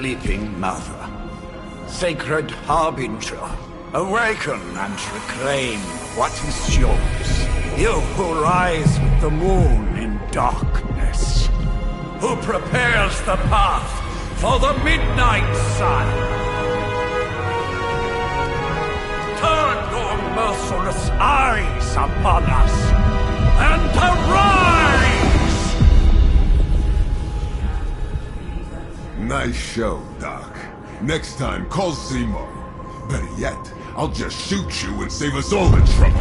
sleeping mother. Sacred Harbinger, awaken and reclaim what is yours. You who rise with the moon in darkness. Who prepares the path for the midnight sun. Turn your merciless eyes upon us, and arise! Nice show, Doc. Next time, call Seymour. Better yet, I'll just shoot you and save us all the trouble.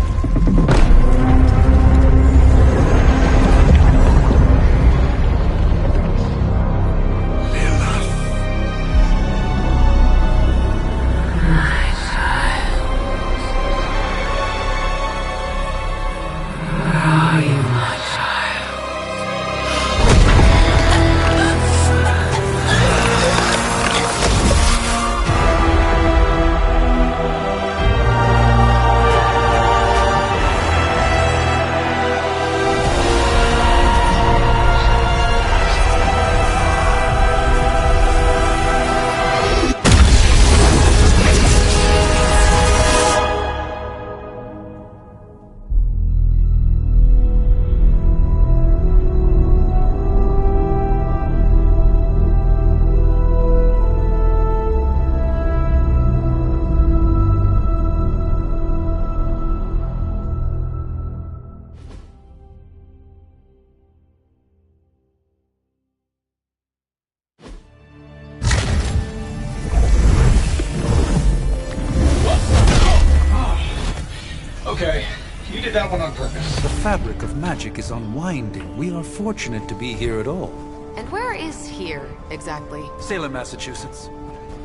Okay, you did that one on purpose. The fabric of magic is unwinding. We are fortunate to be here at all. And where is here, exactly? Salem, Massachusetts.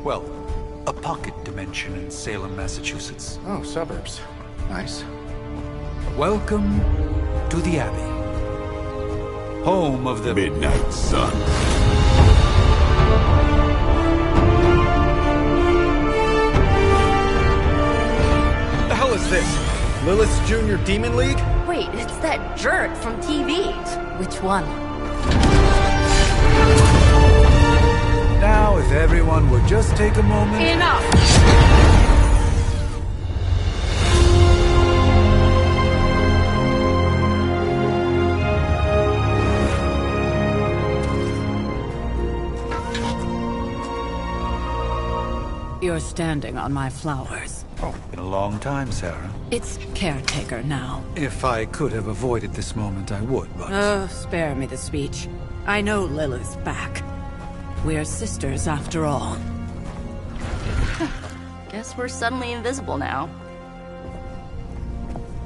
Well, a pocket dimension in Salem, Massachusetts. Oh, suburbs. Nice. Welcome to the Abbey. Home of the Midnight Sun. What the hell is this? Lilith's Junior Demon League? Wait, it's that jerk from TV. Which one? Now, if everyone would just take a moment... Enough! You're standing on my flowers. Oh, been a long time, Sarah. It's caretaker now. If I could have avoided this moment, I would, but... Oh, spare me the speech. I know Lilith's back. We're sisters after all. Guess we're suddenly invisible now.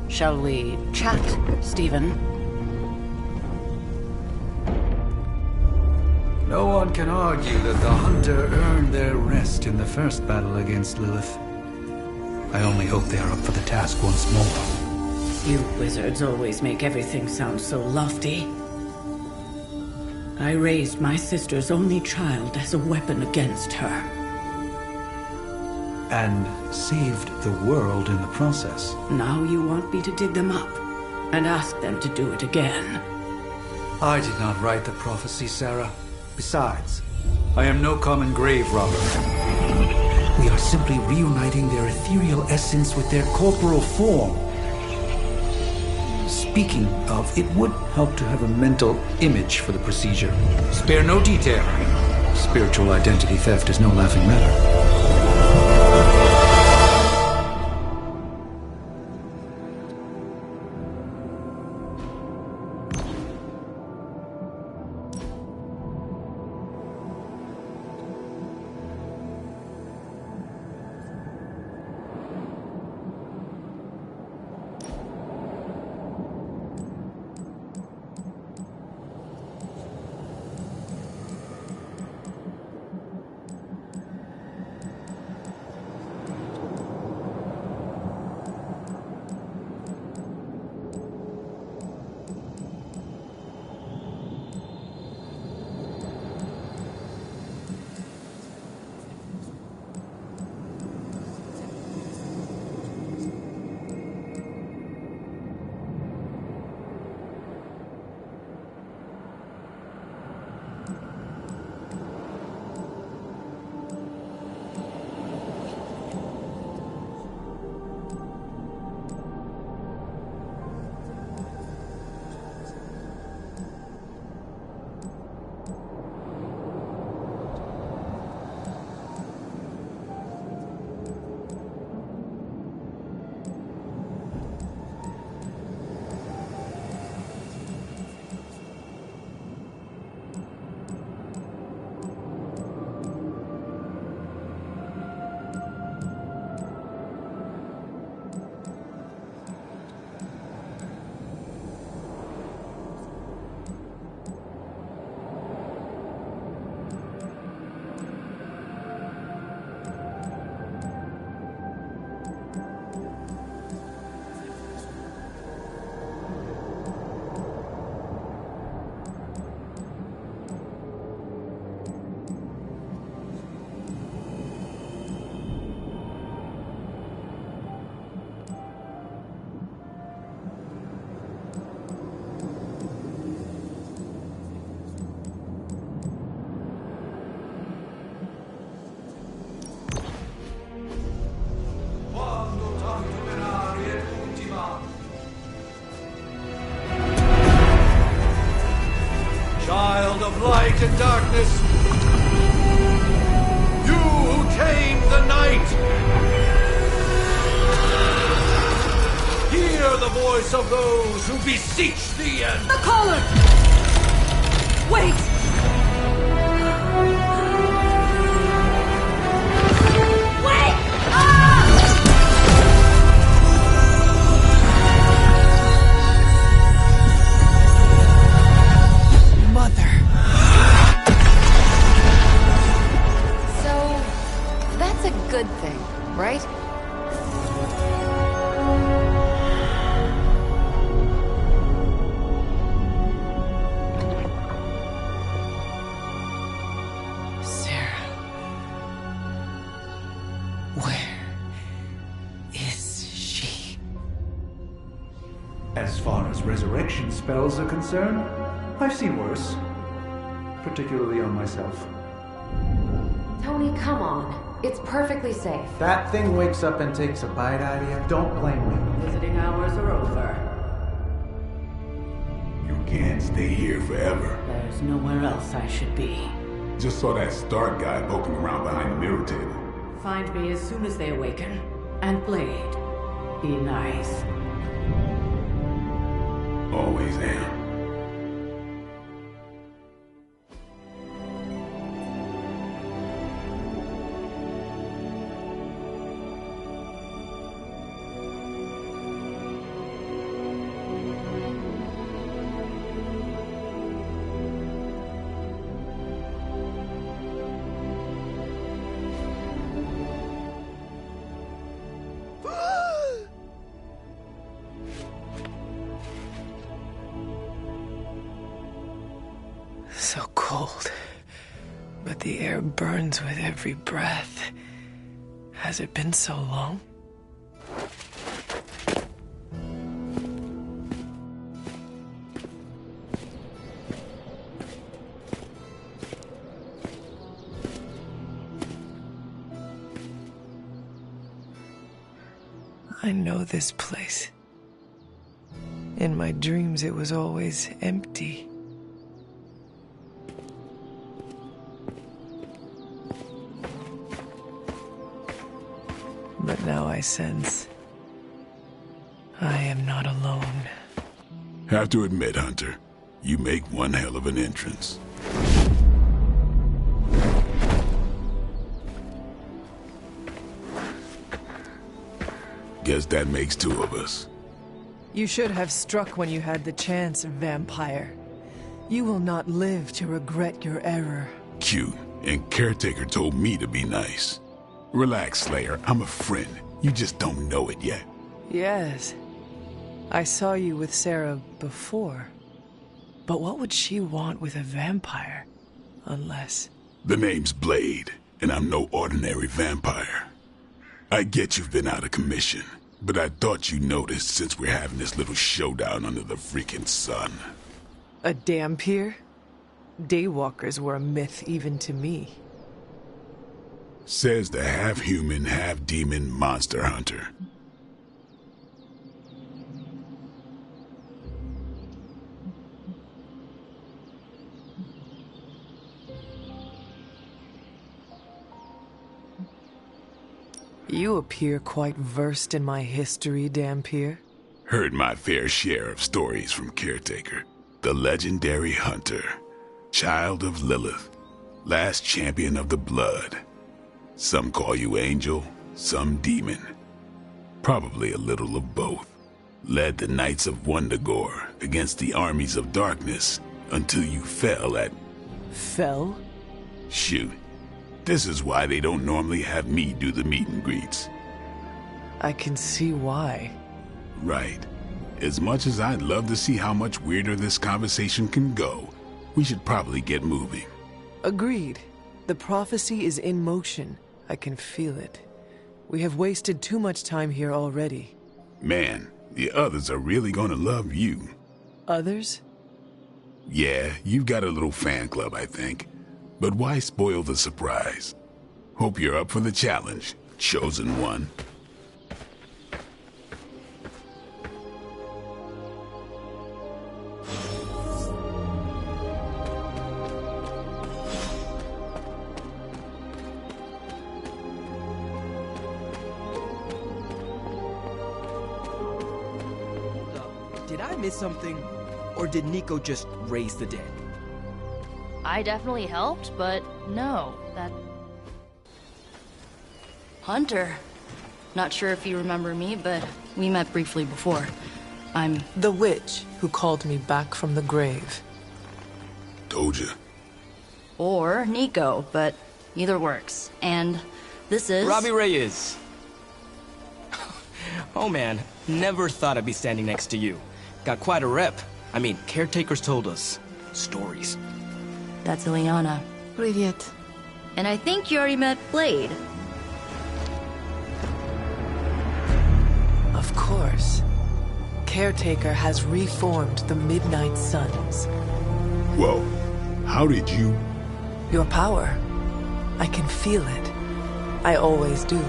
Shall we chat, Stephen? No one can argue that the Hunter earned their rest in the first battle against Lilith. I only hope they are up for the task once more. You wizards always make everything sound so lofty. I raised my sister's only child as a weapon against her. And saved the world in the process. Now you want me to dig them up and ask them to do it again. I did not write the prophecy, Sarah. Besides, I am no common grave robber. We are simply reuniting their ethereal essence with their corporal form. Speaking of, it would help to have a mental image for the procedure. Spare no detail. Spiritual identity theft is no laughing matter. hear the voice of those who beseech thee and... The collar! Wait! Wait! Ah! Mother. So, that's a good thing, right? Sarah. Where is she? As far as resurrection spells are concerned, I've seen worse. Particularly on myself. Tony, come on. It's perfectly safe. That thing wakes up and takes a bite out of you. Don't blame me. Visiting hours are over. You can't stay here forever. There's nowhere else I should be. Just saw that Stark guy poking around behind the mirror table. Find me as soon as they awaken. And Blade, be nice. Always am. So cold. But the air burns with every breath. Has it been so long? I know this place. In my dreams, it was always empty. But now I sense I am not alone. Have to admit, Hunter, you make one hell of an entrance. Guess that makes two of us. You should have struck when you had the chance, vampire. You will not live to regret your error. Cute, and Caretaker told me to be nice. Relax, Slayer. I'm a friend. You just don't know it yet. Yes. I saw you with Sarah before. But what would she want with a vampire? Unless... The name's Blade, and I'm no ordinary vampire. I get you've been out of commission, but I thought you noticed since we're having this little showdown under the freaking sun. A Dhampir? Daywalkers were a myth even to me. Says the half-human, half-demon monster hunter. You appear quite versed in my history, Dhampir. Heard my fair share of stories from Caretaker. The legendary hunter. Child of Lilith. Last champion of the blood. Some call you angel, some demon. Probably a little of both. Led the Knights of Wundagore against the armies of darkness until you fell at... Fell? Shoot. This is why they don't normally have me do the meet and greets. I can see why. Right. As much as I'd love to see how much weirder this conversation can go, we should probably get moving. Agreed. The prophecy is in motion. I can feel it. We have wasted too much time here already. Man, the others are really gonna love you. Others? Yeah, you've got a little fan club, I think. But why spoil the surprise? Hope you're up for the challenge, chosen one. Did I miss something? Or did Nico just raise the dead? I definitely helped, but no, that... Hunter. Not sure if you remember me, but we met briefly before. I'm... The witch who called me back from the grave. Told ya. Or Nico, but either works. And this is... Robbie Reyes. Oh man, never thought I'd be standing next to you. Got quite a rep. I mean, caretakers told us stories. That's Ileana. Привет. And I think you already met Blade. Of course. Caretaker has reformed the Midnight Suns. Whoa. How did you... Your power. I can feel it. I always do.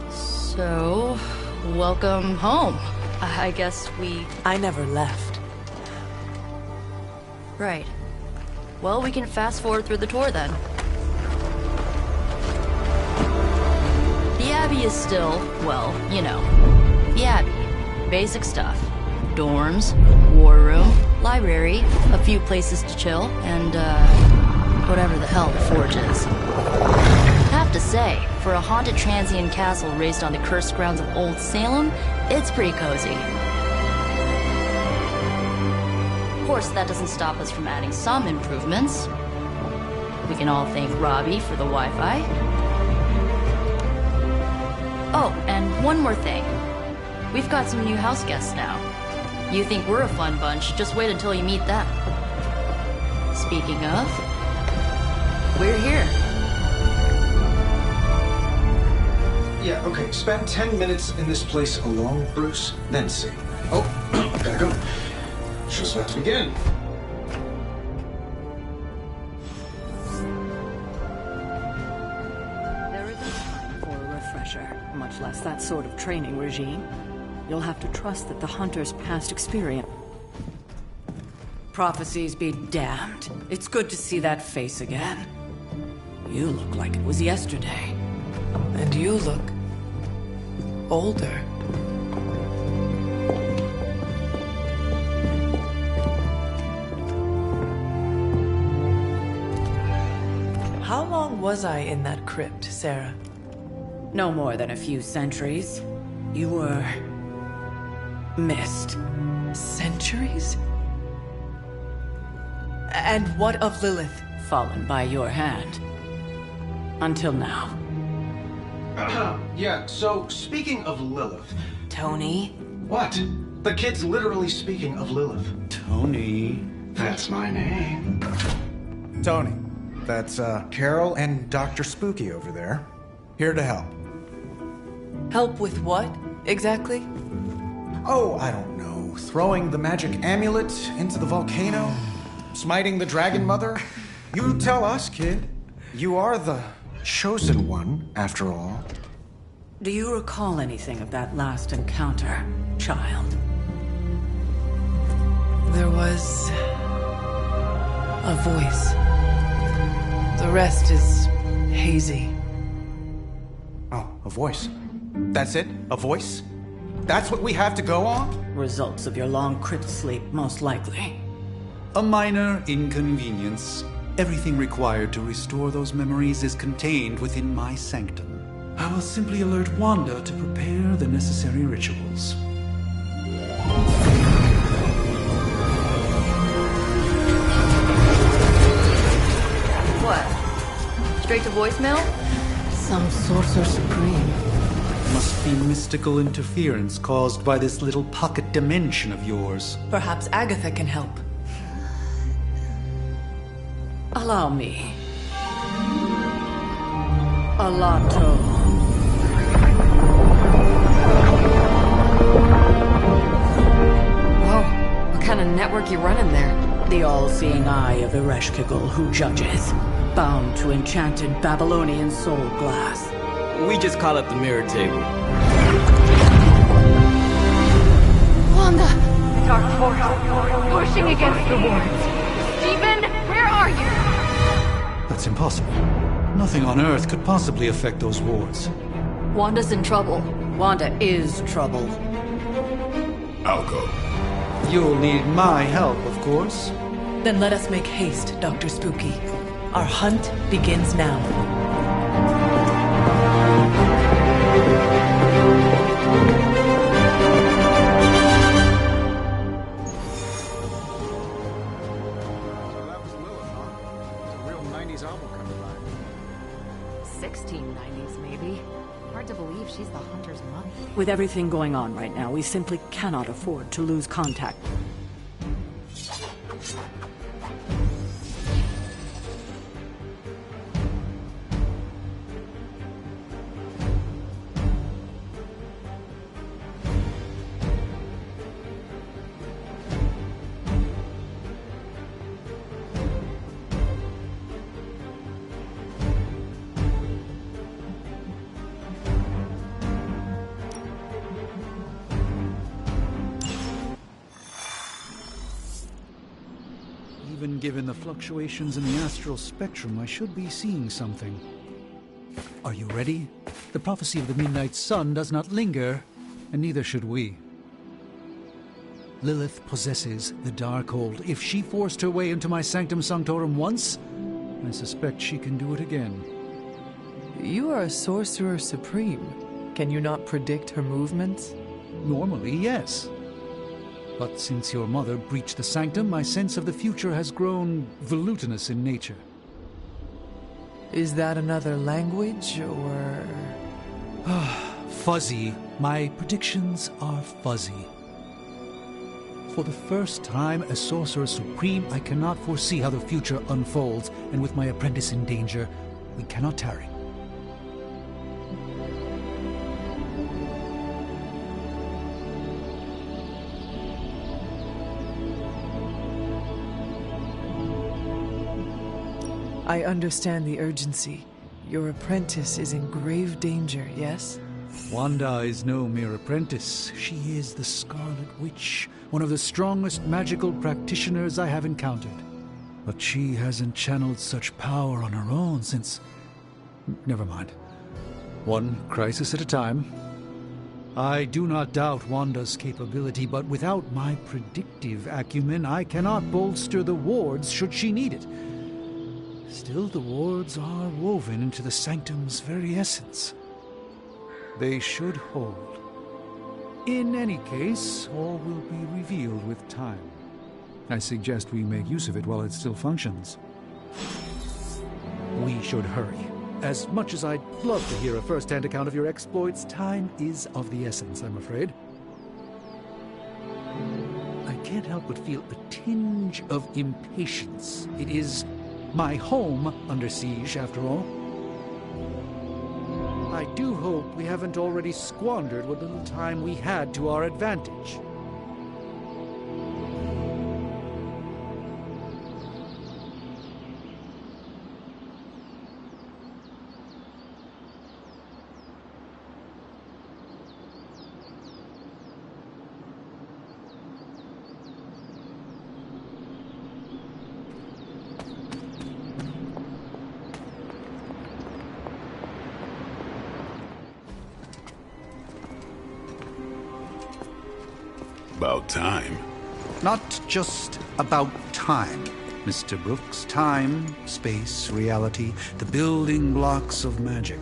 So, welcome home. I guess we... I never left. Right. Well, we can fast forward through the tour then. The Abbey is still, well, you know, the Abbey. Basic stuff. Dorms, war room, library, a few places to chill, and, whatever the hell the Forge is. Have to say, for a haunted transient castle raised on the cursed grounds of Old Salem, it's pretty cozy. Of course, that doesn't stop us from adding some improvements. We can all thank Robbie for the Wi-Fi. Oh, and one more thing. We've got some new house guests now. You think we're a fun bunch, just wait until you meet them. Speaking of, we're here. Yeah, okay. Spend 10 minutes in this place alone, Bruce, then see. Oh, gotta go. Show's about to begin. There isn't time for a refresher, much less that sort of training regime. You'll have to trust that the Hunter's past experience... Prophecies be damned. It's good to see that face again. You look like it was yesterday. And you look... older. How long was I in that crypt, Sarah? No more than a few centuries. You were... missed. Centuries? And what of Lilith? Fallen by your hand. Until now. Yeah, so speaking of Lilith... Tony? What? The kid's literally speaking of Lilith. Tony. That's my name. Tony. That's, Carol and Dr. Spooky over there. Here to help. Help with what, exactly? Oh, I don't know. Throwing the magic amulet into the volcano? Smiting the Dragon Mother? You tell us, kid. You are the chosen one, after all. Do you recall anything of that last encounter, child? There was... a voice. The rest is hazy. Oh, a voice. That's it? A voice? That's what we have to go on? Results of your long crypt sleep, most likely. A minor inconvenience. Everything required to restore those memories is contained within my sanctum. I will simply alert Wanda to prepare the necessary rituals. What? Straight to voicemail? Some sorcerer supreme. Must be mystical interference caused by this little pocket dimension of yours. Perhaps Agatha can help. Allow me. Alato. Whoa, what kind of network you running there? The all-seeing eye of Ereshkigal who judges, bound to enchanted Babylonian soul glass. We just call it the mirror table. Wanda! Dark force, pushing against the wards. Stephen, where are you? That's impossible. Nothing on Earth could possibly affect those wards. Wanda's in trouble. Wanda is trouble. I'll go. You'll need my help, of course. Then let us make haste, Dr. Spooky. Our hunt begins now. So that was Lilith, huh? It's a real 90s album coming by. 1690s, maybe. Hard to believe she's the Hunter's mother. With everything going on right now, we simply cannot afford to lose contact. Even given the fluctuations in the astral spectrum, I should be seeing something. Are you ready? The prophecy of the Midnight Sun does not linger, and neither should we. Lilith possesses the Darkhold. If she forced her way into my Sanctum Sanctorum once, I suspect she can do it again. You are a sorcerer supreme. Can you not predict her movements? Normally, yes. But since your mother breached the sanctum, my sense of the future has grown volutinous in nature. Is that another language, or...? Fuzzy. My predictions are fuzzy. For the first time as Sorcerer Supreme, I cannot foresee how the future unfolds, and with my apprentice in danger, we cannot tarry. I understand the urgency. Your apprentice is in grave danger, yes? Wanda is no mere apprentice. She is the Scarlet Witch, one of the strongest magical practitioners I have encountered. But she hasn't channeled such power on her own since... Never mind. One crisis at a time. I do not doubt Wanda's capability, but without my predictive acumen, I cannot bolster the wards should she need it. Still, the wards are woven into the sanctum's very essence. They should hold. In any case, all will be revealed with time. I suggest we make use of it while it still functions. We should hurry. As much as I'd love to hear a first-hand account of your exploits, time is of the essence, I'm afraid. I can't help but feel a tinge of impatience. It is my home under siege, after all. I do hope we haven't already squandered what little time we had to our advantage. About time. Not just about time, Mr. Brooks. Time, space, reality, the building blocks of magic.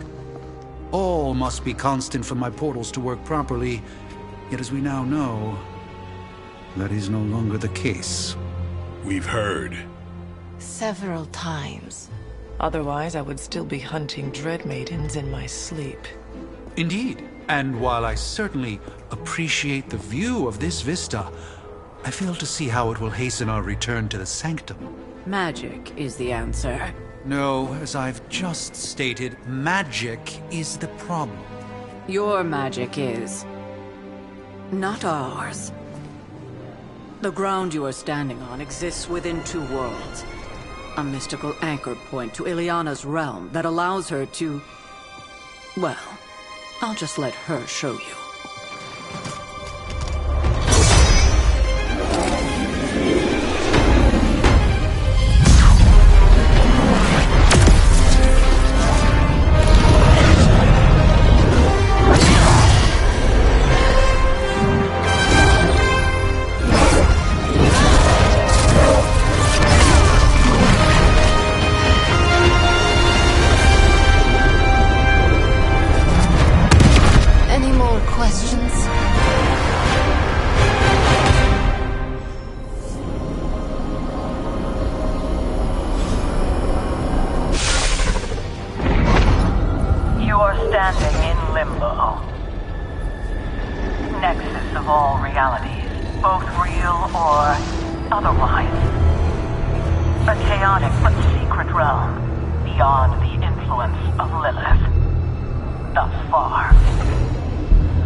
All must be constant for my portals to work properly, yet as we now know, that is no longer the case. We've heard. Several times. Otherwise, I would still be hunting Dread Maidens in my sleep. Indeed. And while I certainly appreciate the view of this vista, I fail to see how it will hasten our return to the sanctum. Magic is the answer. No, as I've just stated, magic is the problem. Your magic is... not ours. The ground you are standing on exists within two worlds. A mystical anchor point to Ileana's realm that allows her to... well... I'll just let her show you. of all realities, both real or otherwise. A chaotic but secret realm beyond the influence of Lilith. Thus far.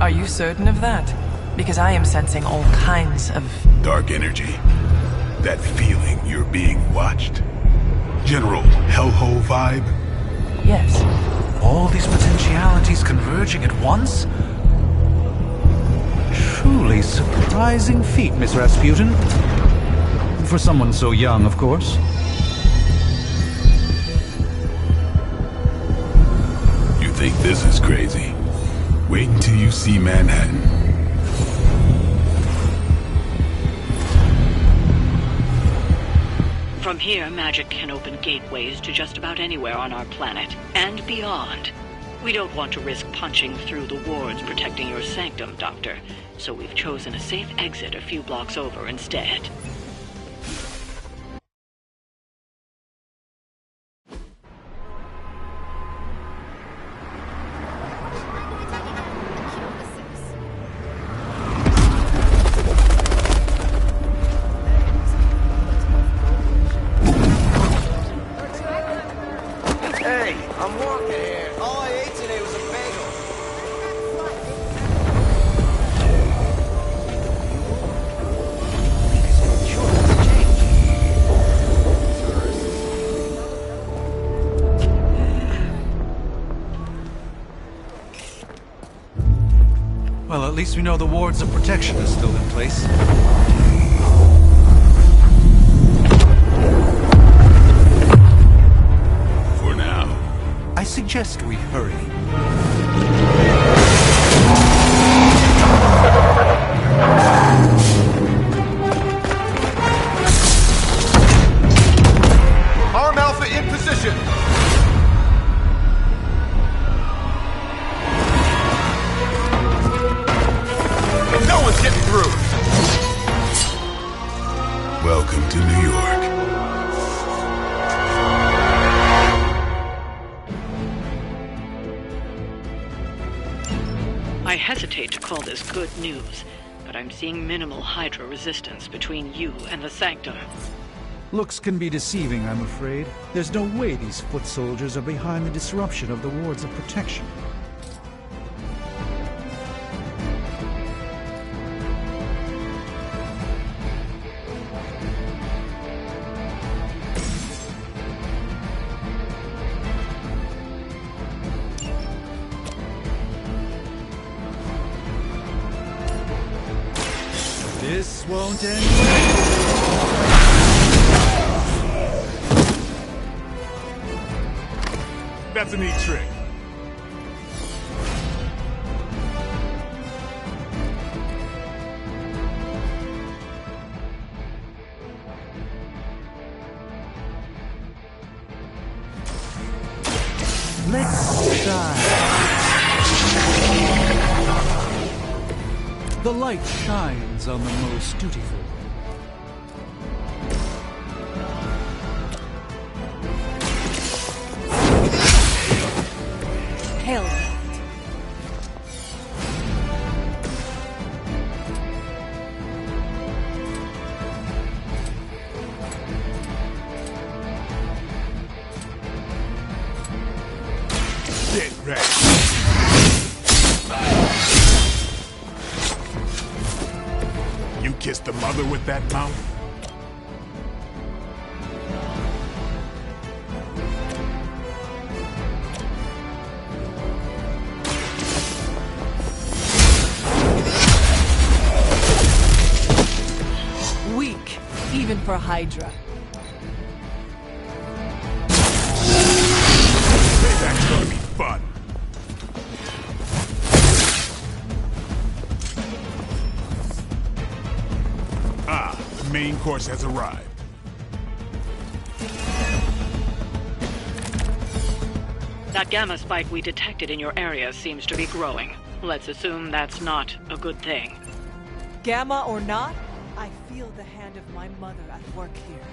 Are you certain of that? Because I am sensing all kinds of... Dark energy. That feeling you're being watched. General hellhole vibe. Yes. All these potentialities converging at once? Truly surprising feat, Miss Rasputin. For someone so young, of course. You think this is crazy? Wait until you see Manhattan. From here, magic can open gateways to just about anywhere on our planet, and beyond. We don't want to risk punching through the wards protecting your sanctum, Doctor, so we've chosen a safe exit a few blocks over instead. Well, at least we know the wards of protection are still in place. For now. I suggest we hurry. Arm Alpha in position! No one's getting through! Welcome to New York. I hesitate to call this good news, but I'm seeing minimal Hydra resistance between you and the Sanctum. Looks can be deceiving, I'm afraid. There's no way these foot soldiers are behind the disruption of the wards of protection. This won't end well. That's a neat trick. Let's try. The light shines on the most dutiful. Hell. Get ready. You kissed the mother with that mouth? Weak, even for Hydra. Payback's gonna be fun. The main course has arrived. That gamma spike we detected in your area seems to be growing. Let's assume that's not a good thing. Gamma or not, I feel the hand of my mother at work here.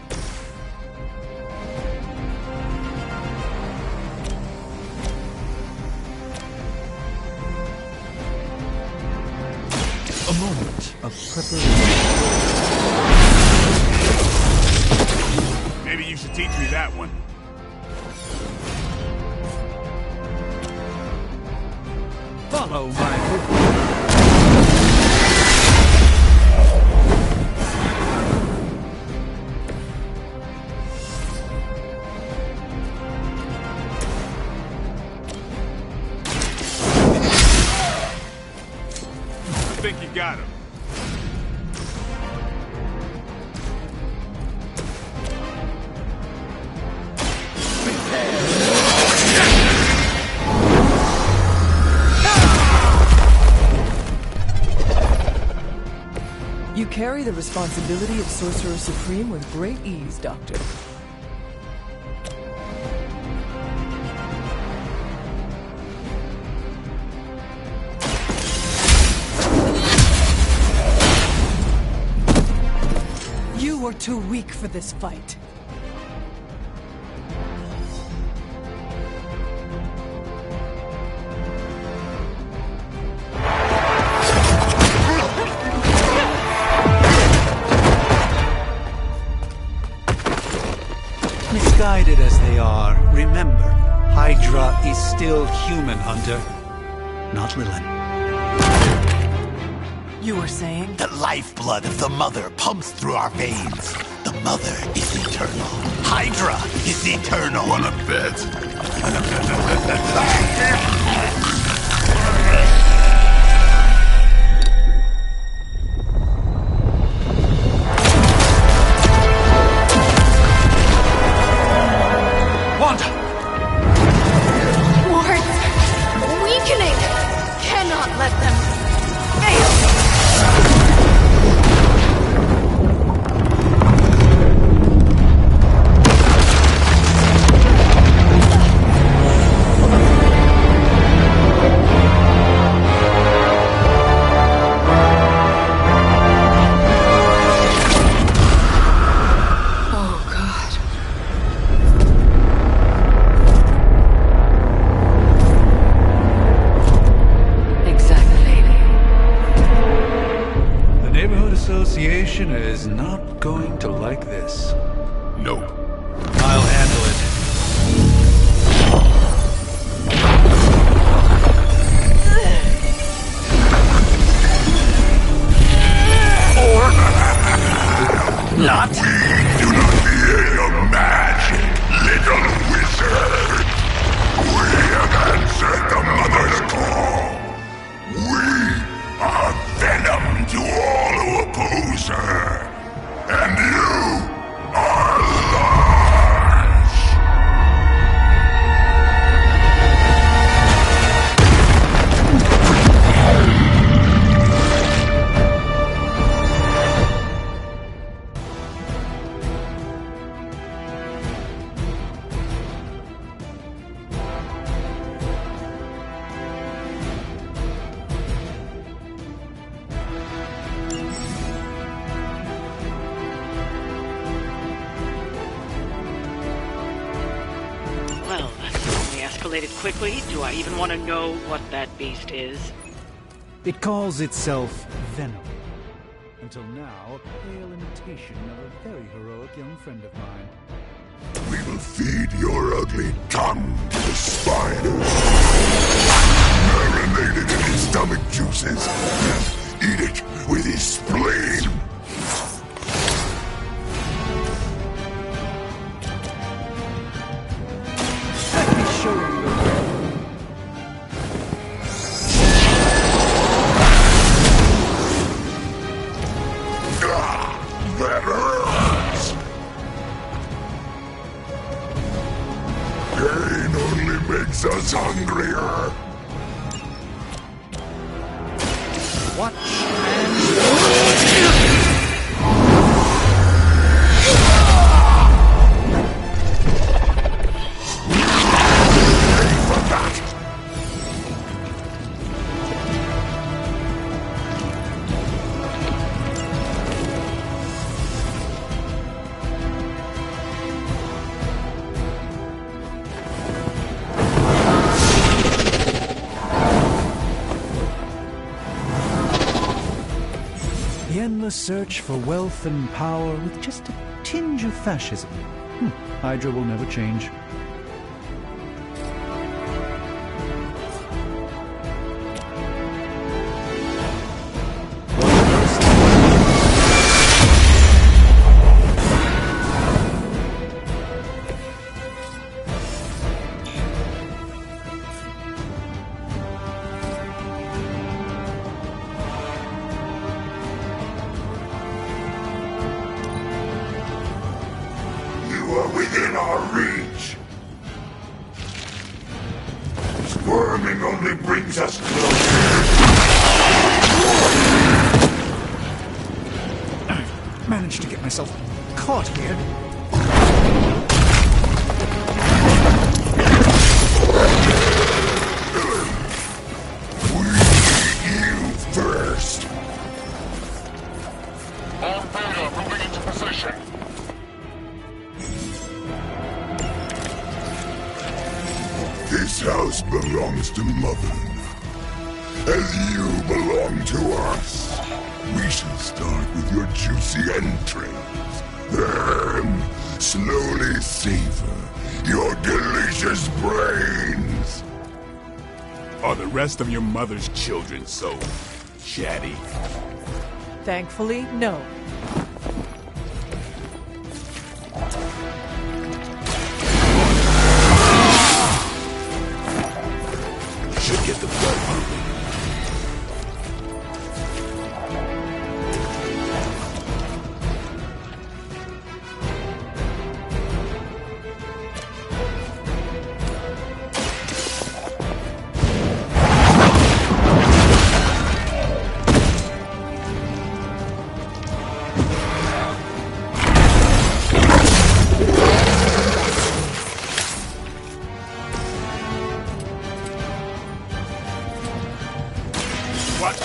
A moment of preparation. Maybe you should teach me that one. Follow my I think you got him. You carry the responsibility of Sorcerer Supreme with great ease, Doctor. You were too weak for this fight. Misguided as they are, remember, Hydra is still human, Hunter. Not Lilith. You were saying? The lifeblood of the Mother pumps through our veins. The Mother is eternal. Hydra is eternal. Wanna bet? Wanda! Wards! Weakening! Cannot let them fail! Association is not going to like this. Nope. I'll handle it. Not. We do not fear your magic, little wizard. We have answered the Mother's call. We are venom to all who oppose her. And you are large. Well, that certainly escalated quickly. Do I even want to know what that beast is? It calls itself Venom. Until now, a pale imitation of a very heroic young friend of mine. We will feed your ugly tongue to the spiders. Marinated in his stomach juices. Eat it with his spleen. Let me show you. That hurts. Pain only makes us hungrier. The endless search for wealth and power with just a tinge of fascism. Hydra will never change. Within our reach. Squirming only brings us closer. I've managed to get myself caught here. We need you first. All Beta moving into position. This house belongs to Mother, as you belong to us. We shall start with your juicy entrails, then slowly savor your delicious brains. Are the rest of your mother's children so chatty? Thankfully, no. Should get the blood moving. Watch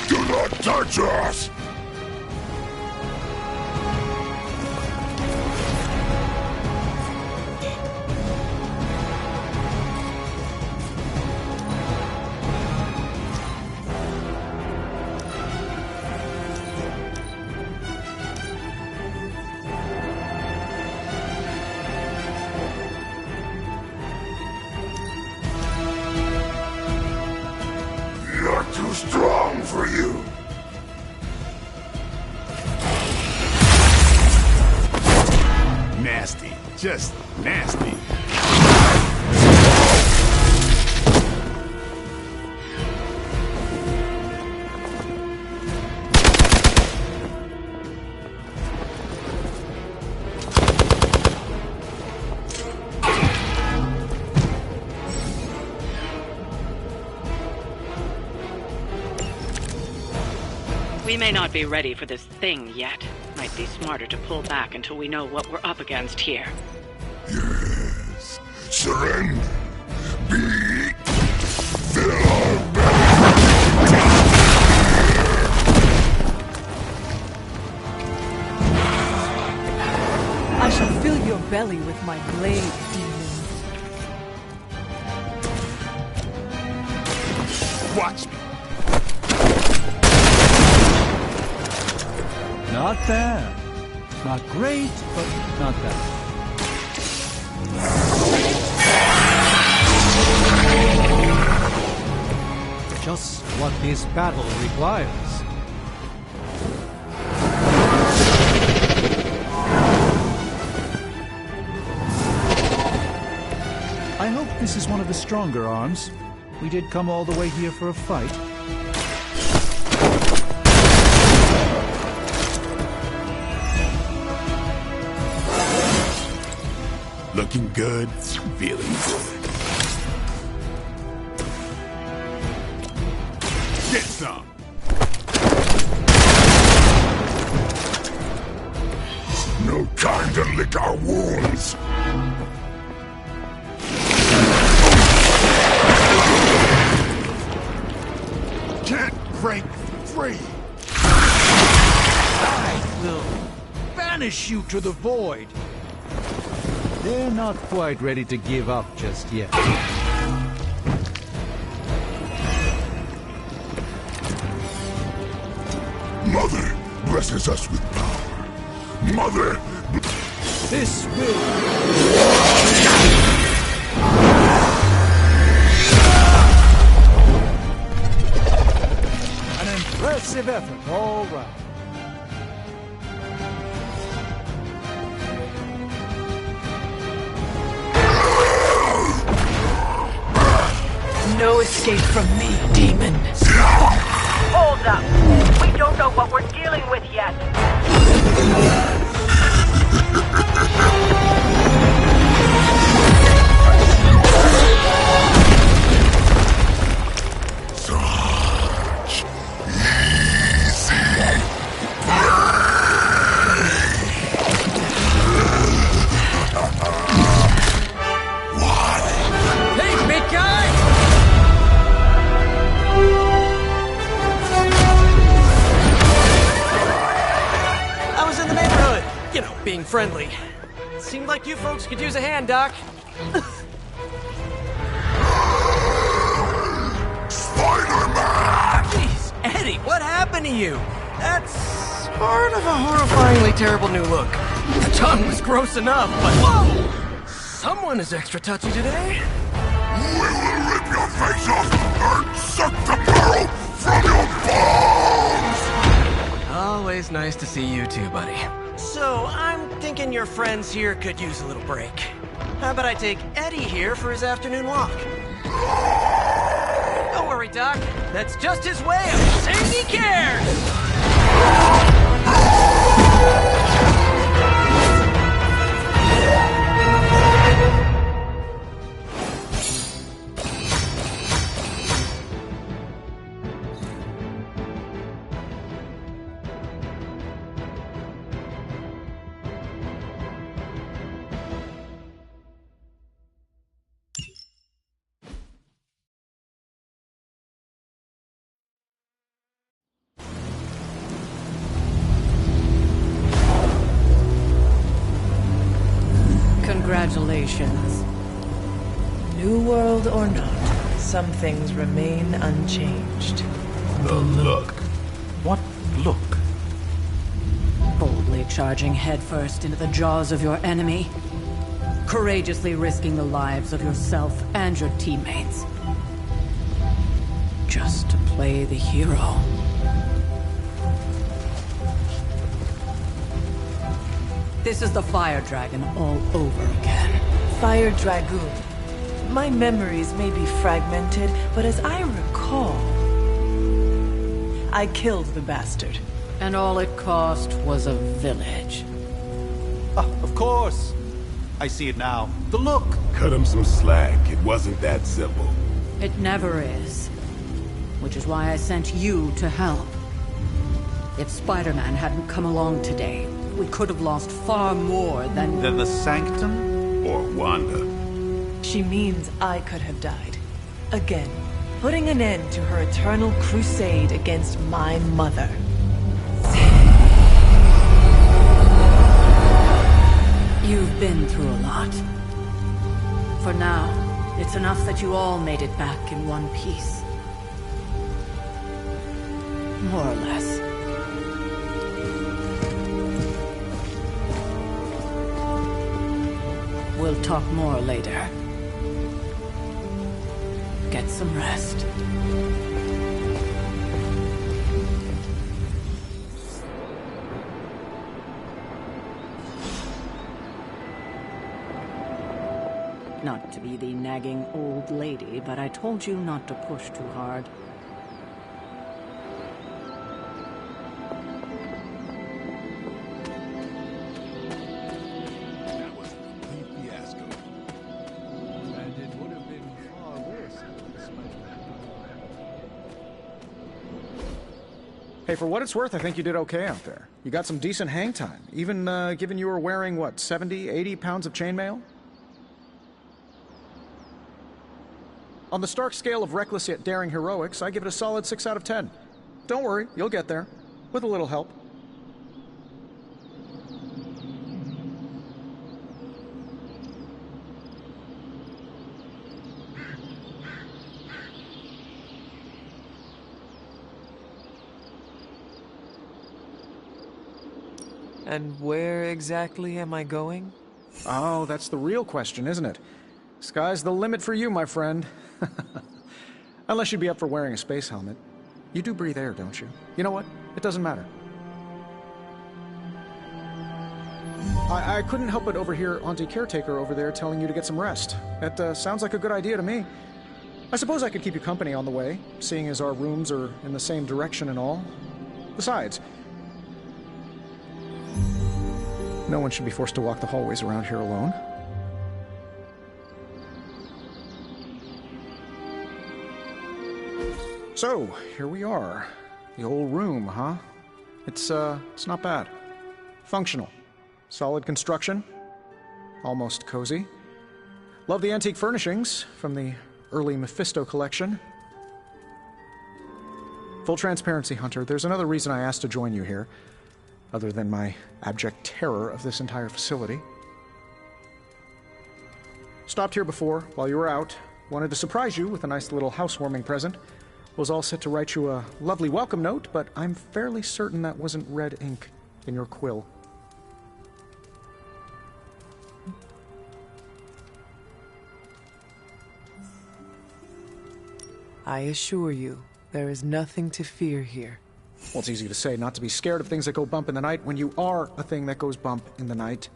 do not touch us! You're too strong for you. Nasty. Just nasty. We may not be ready for this thing yet. Might be smarter to pull back until we know what we're up against here. Yes. Surrender. Be I shall fill your belly with my blade, demon. Watch me. Not bad. Not great, but not bad. Just what this battle requires. I hope this is one of the stronger arms. We did come all the way here for a fight. Looking good, feeling good. Get some. No time to lick our wounds. Can't break free. I will banish you to the void. They're not quite ready to give up just yet. Mother blesses us with power. Mother... This will... An impressive effort all round. No escape from me, demon. Hold up. We don't know what we're dealing with yet. Such easy What? Hey, big guy! I was in the neighborhood, you know, being friendly. Seemed like you folks could use a hand, Doc. Spider-Man! Jeez, Eddie, what happened to you? That's part of a horrifyingly terrible new look. The tongue was gross enough, but whoa! Someone is extra touchy today. We will rip your face off and suck the marrow from your bones! Always nice to see you too, buddy. So, I'm thinking your friends here could use a little break. How about I take Eddie here for his afternoon walk? Don't worry, Doc. That's just his way of saying he cares! Congratulations. New world or not, some things remain unchanged. The look. What look? Boldly charging headfirst into the jaws of your enemy. Courageously risking the lives of yourself and your teammates. Just to play the hero. This is the Fire Dragon all over again. Fire Dragoon. My memories may be fragmented, but as I recall, I killed the bastard. And all it cost was a village. Of course. I see it now. The look. Cut him some slack. It wasn't that simple. It never is. Which is why I sent you to help. If Spider-Man hadn't come along today, we could have lost far more than the Sanctum? Or Wanda. She means I could have died. Again, putting an end to her eternal crusade against my mother. You've been through a lot. For now, it's enough that you all made it back in one piece. More or less. We'll talk more later. Get some rest. Not to be the nagging old lady, but I told you not to push too hard. Hey, for what it's worth, I think you did okay out there. You got some decent hang time, even given you were wearing, what, 70, 80 pounds of chainmail? On the Stark scale of reckless yet daring heroics, I give it a solid 6 out of 10. Don't worry, you'll get there. With a little help. And where exactly am I going? Oh, that's the real question, isn't it? Sky's the limit for you, my friend. Unless you'd be up for wearing a space helmet. You do breathe air, don't you? You know what? It doesn't matter. I couldn't help but overhear Auntie Caretaker over there telling you to get some rest. That sounds like a good idea to me. I suppose I could keep you company on the way, seeing as our rooms are in the same direction and all. Besides, no one should be forced to walk the hallways around here alone. So, here we are. The old room, huh? It's not bad. Functional. Solid construction. Almost cozy. Love the antique furnishings from the early Mephisto collection. Full transparency, Hunter, there's another reason I asked to join you here, other than my abject terror of this entire facility. Stopped here before, while you were out. Wanted to surprise you with a nice little housewarming present. Was all set to write you a lovely welcome note, but I'm fairly certain that wasn't red ink in your quill. I assure you, there is nothing to fear here. Well, it's easy to say not to be scared of things that go bump in the night when you are a thing that goes bump in the night.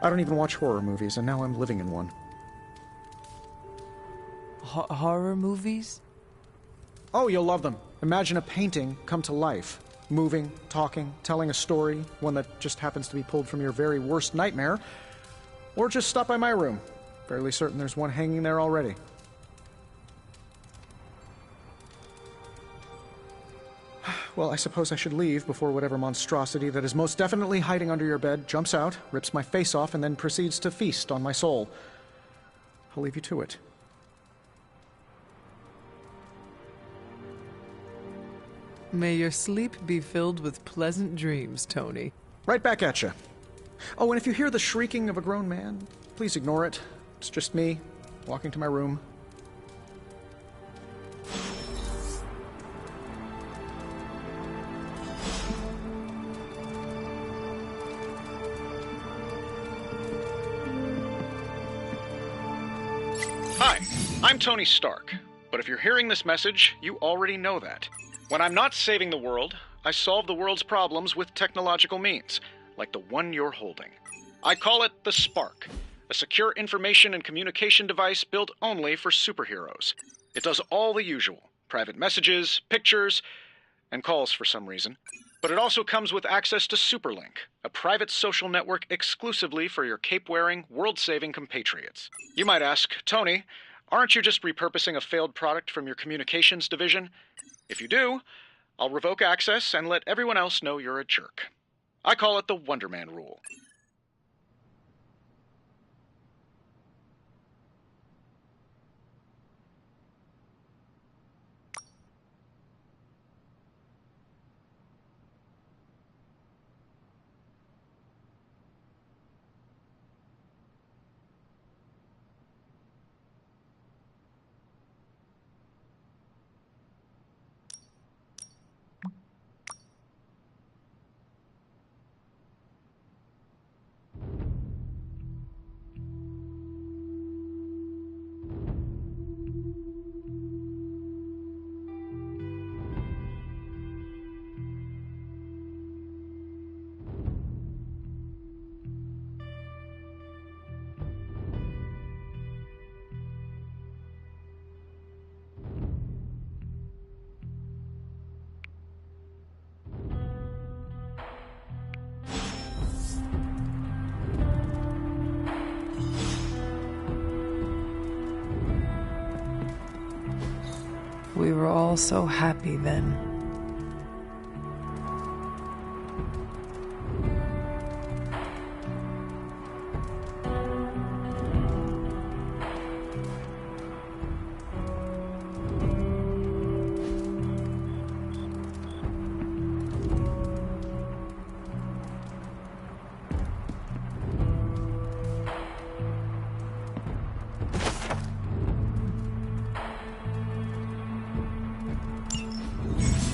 I don't even watch horror movies, and now I'm living in one. Horror movies? Oh, you'll love them. Imagine a painting come to life. Moving, talking, telling a story, one that just happens to be pulled from your very worst nightmare. Or just stop by my room. Fairly certain there's one hanging there already. Well, I suppose I should leave before whatever monstrosity that is most definitely hiding under your bed jumps out, rips my face off, and then proceeds to feast on my soul. I'll leave you to it. May your sleep be filled with pleasant dreams, Tony. Right back at you. Oh, and if you hear the shrieking of a grown man, please ignore it. It's just me, walking to my room. Hi, I'm Tony Stark, but if you're hearing this message, you already know that. When I'm not saving the world, I solve the world's problems with technological means, like the one you're holding. I call it the Spark, a secure information and communication device built only for superheroes. It does all the usual, private messages, pictures, and calls for some reason. But it also comes with access to Superlink, a private social network exclusively for your cape-wearing, world-saving compatriots. You might ask, Tony, aren't you just repurposing a failed product from your communications division? If you do, I'll revoke access and let everyone else know you're a jerk. I call it the Wonder Man rule. We were all so happy then.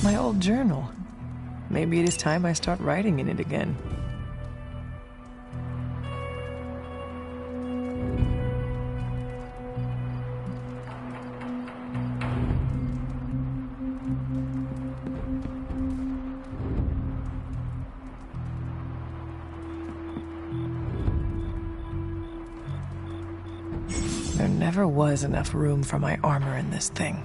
My old journal. Maybe it is time I start writing in it again. There never was enough room for my armor in this thing.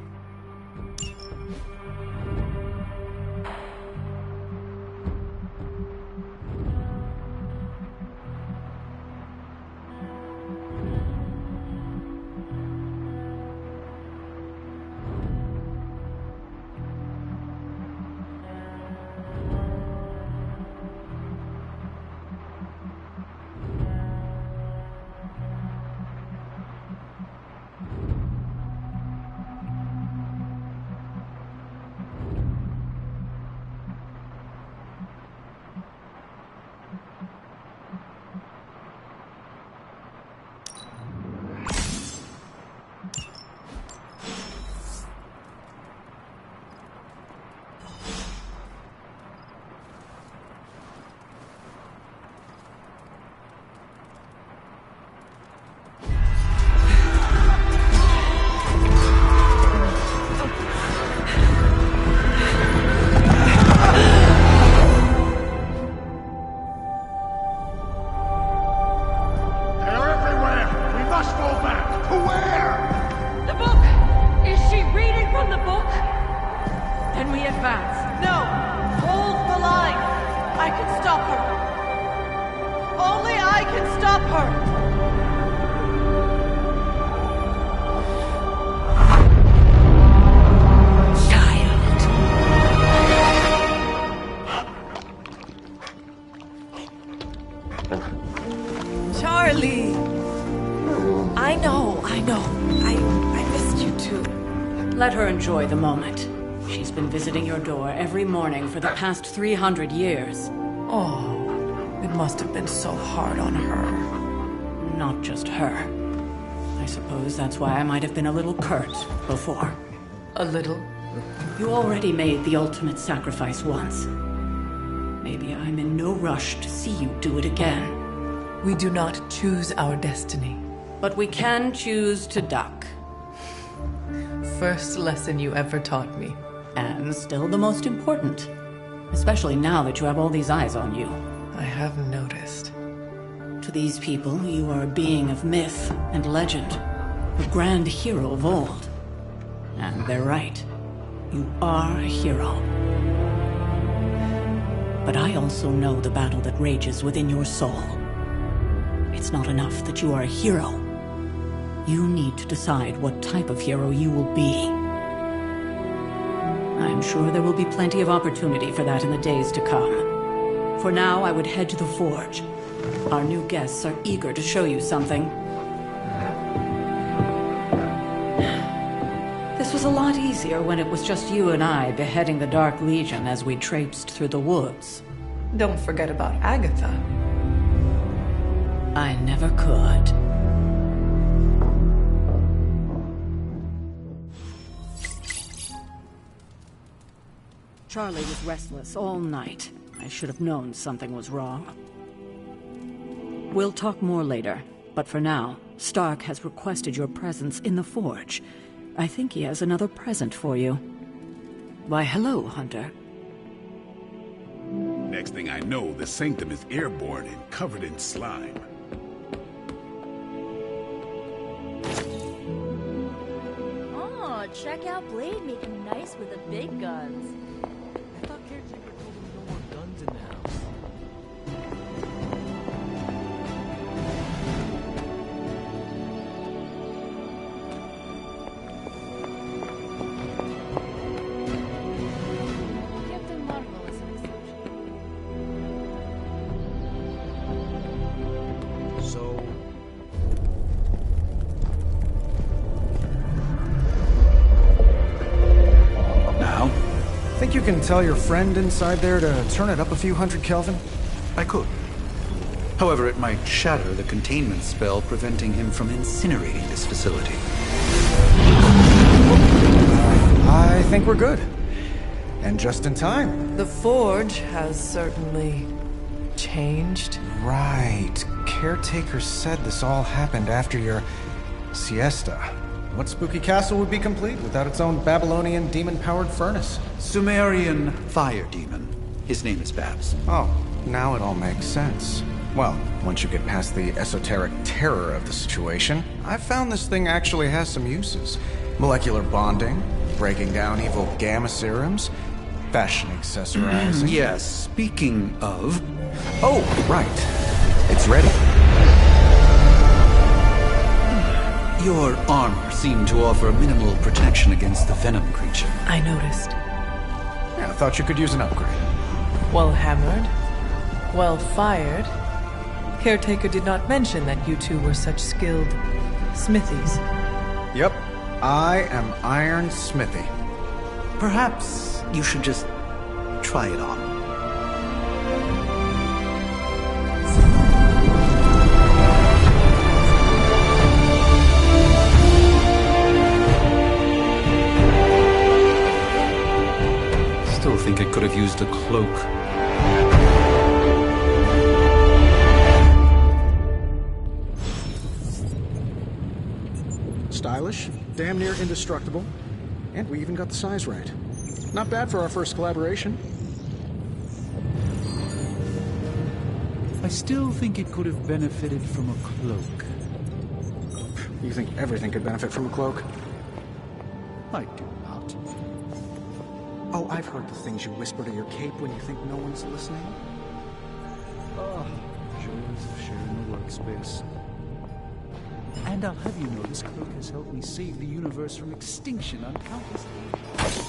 Charlie! I know. I missed you too. Let her enjoy the moment. She's been visiting your door every morning for the past 300 years. Oh, it must have been so hard on her. Not just her. I suppose that's why I might have been a little curt before. A little? You already made the ultimate sacrifice once. Maybe I'm in no rush to see you do it again. We do not choose our destiny. But we can choose to duck. First lesson you ever taught me. And still the most important. Especially now that you have all these eyes on you. I have noticed. To these people, you are a being of myth and legend. A grand hero of old. And they're right. You are a hero. But I also know the battle that rages within your soul. It's not enough that you are a hero. You need to decide what type of hero you will be. I'm sure there will be plenty of opportunity for that in the days to come. For now, I would head to the Forge. Our new guests are eager to show you something. This was a lot easier when it was just you and I beheading the Dark Legion as we traipsed through the woods. Don't forget about Agatha. I never could. Charlie was restless all night. I should have known something was wrong. We'll talk more later, but for now, Stark has requested your presence in the Forge. I think he has another present for you. Why, hello, Hunter. Next thing I know, the Sanctum is airborne and covered in slime. Oh, check out Blade making nice with the big guns. I thought Caretaker told him no more guns in the house. Captain Marvel is an exception. So... Now? Think you can tell your friend inside there to turn it up a few hundred Kelvin? I could. However, it might shatter the containment spell preventing him from incinerating this facility. I think we're good. And just in time. The Forge has certainly changed. Right. Caretaker said this all happened after your siesta. What spooky castle would be complete without its own Babylonian demon-powered furnace? Sumerian fire demon. His name is Babs. Oh, now it all makes sense. Well, once you get past the esoteric terror of the situation, I've found this thing actually has some uses. Molecular bonding, breaking down evil gamma serums, fashion accessorizing. Yes, speaking of... Oh, right. It's ready. Your armor seemed to offer minimal protection against the venom creature. I noticed. Yeah, I thought you could use an upgrade. Well hammered. Well fired. Caretaker did not mention that you two were such skilled smithies. Yep. I am Iron Smithy. Perhaps you should just try it on. Still think it could have used a cloak. Stylish, damn near indestructible, and we even got the size right. Not bad for our first collaboration. I still think it could have benefited from a cloak. You think everything could benefit from a cloak? I do not. Oh, I've heard the things you whisper to your cape when you think no one's listening. Oh, joys of sharing the workspace. And I'll have you know this cloak has helped me save the universe from extinction on countless occasions.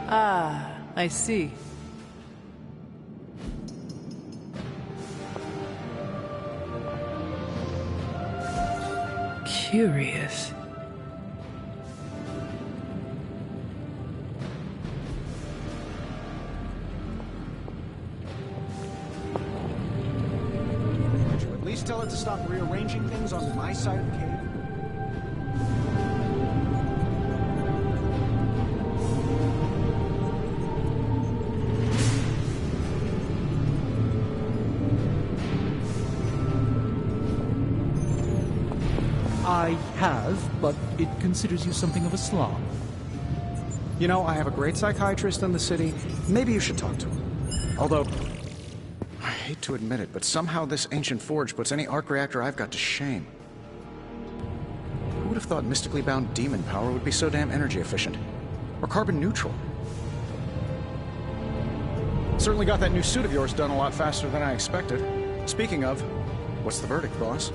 Ah, I see. Curious. Could you at least tell it to stop rearranging things on my side of the cave? I have, but it considers you something of a slob. You know, I have a great psychiatrist in the city. Maybe you should talk to him. Although, I hate to admit it, but somehow this ancient forge puts any arc reactor I've got to shame. Who would have thought mystically bound demon power would be so damn energy efficient? Or carbon neutral? Certainly got that new suit of yours done a lot faster than I expected. Speaking of, what's the verdict, boss?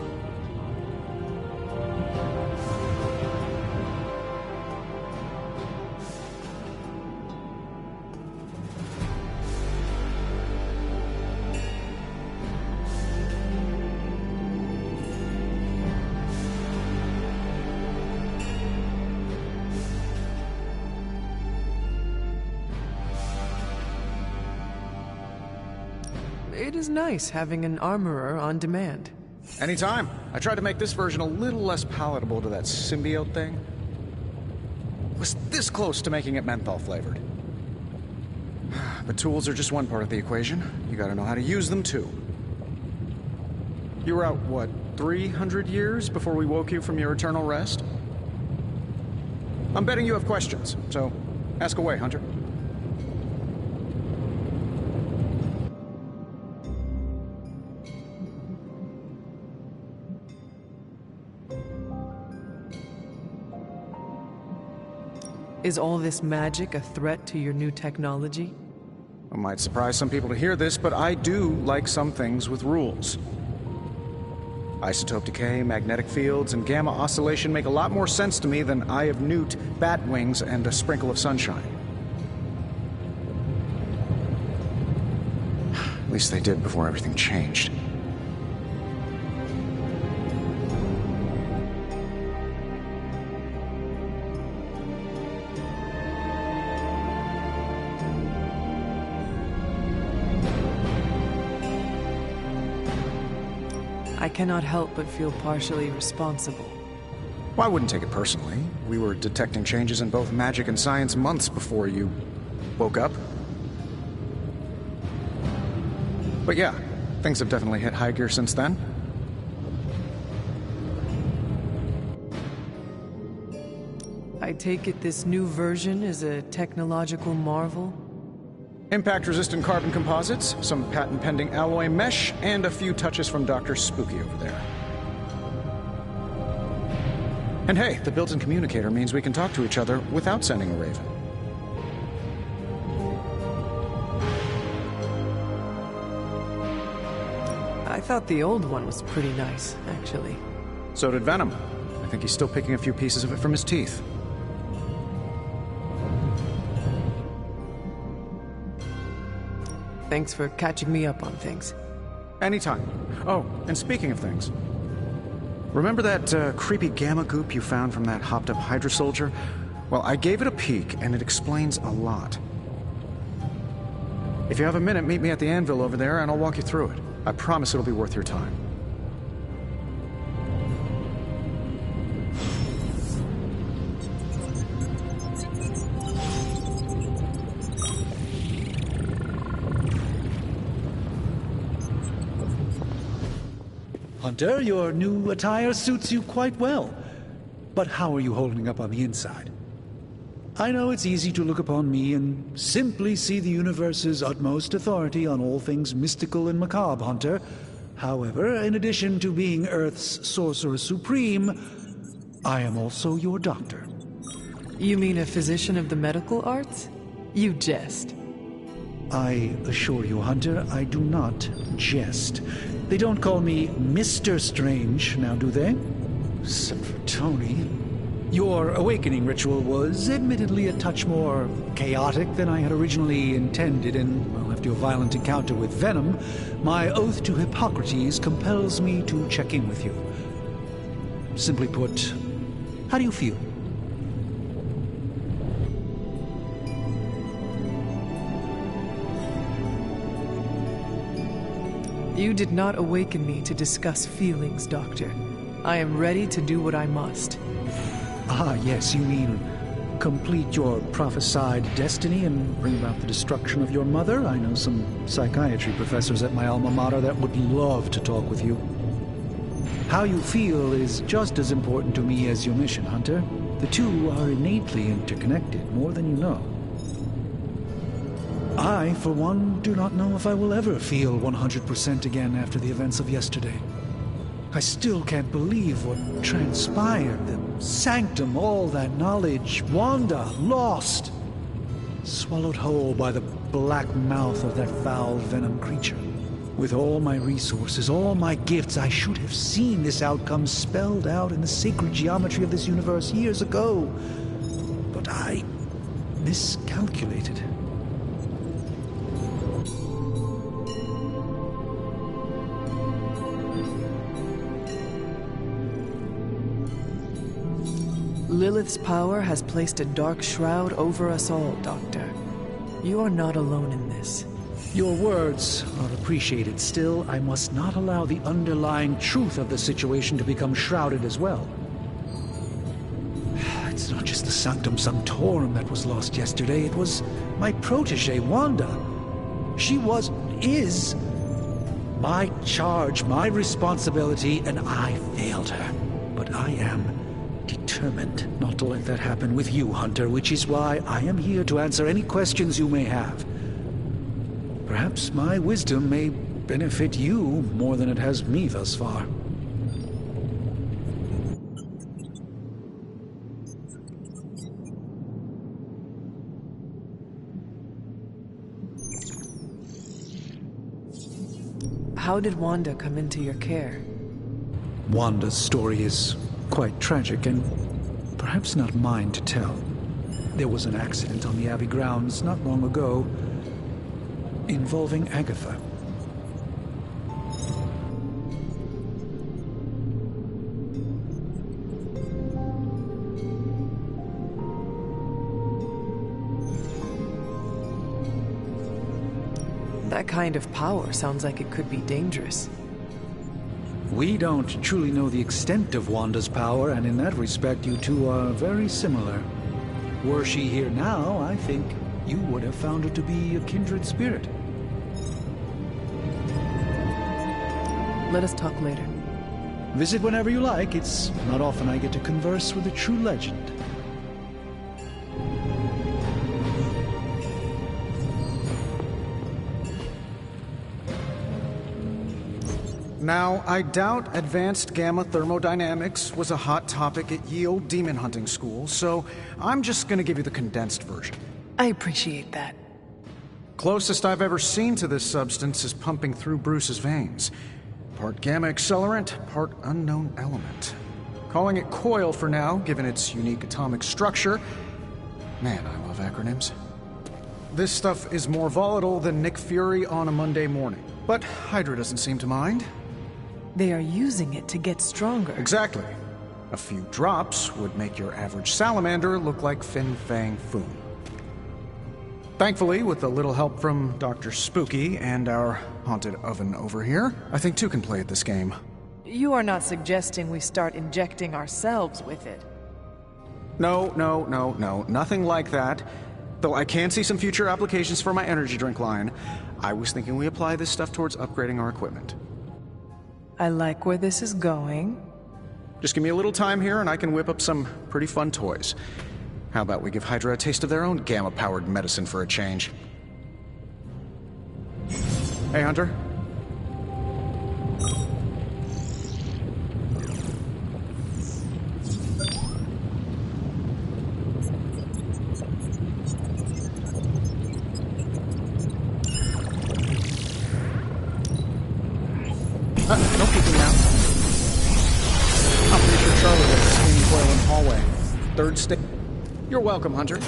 It is nice having an armorer on demand. Anytime. I tried to make this version a little less palatable to that symbiote thing. Was this close to making it menthol flavored. But tools are just one part of the equation. You gotta know how to use them too. You were out, what, 300 years before we woke you from your eternal rest? I'm betting you have questions, so ask away, Hunter. Is all this magic a threat to your new technology? It might surprise some people to hear this, but I do like some things with rules. Isotope decay, magnetic fields, and gamma oscillation make a lot more sense to me than Eye of Newt, bat wings, and a sprinkle of sunshine. At least they did before everything changed. I cannot help but feel partially responsible. Well, I wouldn't take it personally. We were detecting changes in both magic and science months before you woke up. But yeah, things have definitely hit high gear since then. I take it this new version is a technological marvel? Impact-resistant carbon composites, some patent-pending alloy mesh, and a few touches from Dr. Spooky over there. And hey, the built-in communicator means we can talk to each other without sending a raven. I thought the old one was pretty nice, actually. So did Venom. I think he's still picking a few pieces of it from his teeth. Thanks for catching me up on things. Anytime. Oh, and speaking of things, remember that creepy gamma goop you found from that hopped-up Hydra soldier? Well, I gave it a peek, and it explains a lot. If you have a minute, meet me at the anvil over there, and I'll walk you through it. I promise it'll be worth your time. Hunter, your new attire suits you quite well. But how are you holding up on the inside? I know it's easy to look upon me and simply see the universe's utmost authority on all things mystical and macabre, Hunter. However, in addition to being Earth's Sorcerer Supreme, I am also your doctor. You mean a physician of the medical arts? You jest. I assure you, Hunter, I do not jest. They don't call me Mr. Strange, now do they? Except for Tony. Your awakening ritual was admittedly a touch more chaotic than I had originally intended, and, well, after your violent encounter with Venom, my oath to Hippocrates compels me to check in with you. Simply put, how do you feel? You did not awaken me to discuss feelings, Doctor. I am ready to do what I must. Ah, yes, you mean complete your prophesied destiny and bring about the destruction of your mother? I know some psychiatry professors at my alma mater that would love to talk with you. How you feel is just as important to me as your mission, Hunter. The two are innately interconnected, more than you know. I, for one, do not know if I will ever feel 100% again after the events of yesterday. I still can't believe what transpired. The sanctum, all that knowledge. Wanda, lost. Swallowed whole by the black mouth of that foul venom creature. With all my resources, all my gifts, I should have seen this outcome spelled out in the sacred geometry of this universe years ago. But I miscalculated. Lilith's power has placed a dark shroud over us all, Doctor. You are not alone in this. Your words are appreciated. Still, I must not allow the underlying truth of the situation to become shrouded as well. It's not just the Sanctum Sanctorum that was lost yesterday. It was my protege, Wanda. She is my charge, my responsibility, and I failed her. But I am determined not to let that happen with you, Hunter, which is why I am here to answer any questions you may have. Perhaps my wisdom may benefit you more than it has me thus far. How did Wanda come into your care? Wanda's story is quite tragic and perhaps not mine to tell. There was an accident on the Abbey grounds not long ago involving Agatha. That kind of power sounds like it could be dangerous. We don't truly know the extent of Wanda's power, and in that respect, you two are very similar. Were she here now, I think you would have found her to be a kindred spirit. Let us talk later. Visit whenever you like. It's not often I get to converse with a true legend. Now, I doubt advanced gamma thermodynamics was a hot topic at Yield Demon Hunting School, so I'm just gonna give you the condensed version. I appreciate that. Closest I've ever seen to this substance is pumping through Bruce's veins. Part gamma accelerant, part unknown element. Calling it Coil for now, given its unique atomic structure. Man, I love acronyms. This stuff is more volatile than Nick Fury on a Monday morning, but Hydra doesn't seem to mind. They are using it to get stronger. Exactly. A few drops would make your average salamander look like Fin Fang Foom. Thankfully, with a little help from Dr. Spooky and our haunted oven over here, I think two can play at this game. You are not suggesting we start injecting ourselves with it. No, nothing like that. Though I can see some future applications for my energy drink line. I was thinking we apply this stuff towards upgrading our equipment. I like where this is going. Just give me a little time here and I can whip up some pretty fun toys. How about we give Hydra a taste of their own gamma-powered medicine for a change? Hey, Hunter. No peeking now. I'm pretty sure Charlie left the steaming coil in the hallway. Third stick. You're welcome, Hunter.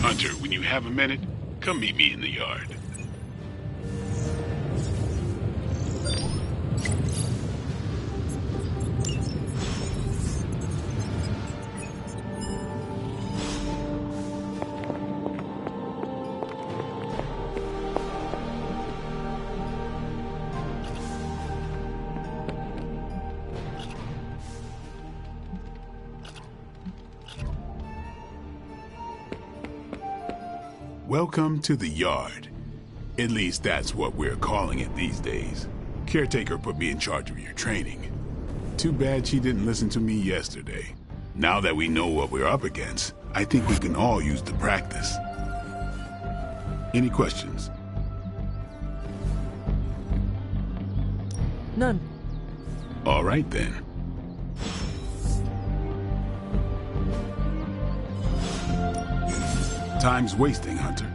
Hunter, when you have a minute, come meet me in the yard. Welcome to the yard. At least that's what we're calling it these days. Caretaker put me in charge of your training. Too bad she didn't listen to me yesterday. Now that we know what we're up against, I think we can all use the practice. Any questions? None. All right then. Time's wasting, Hunter.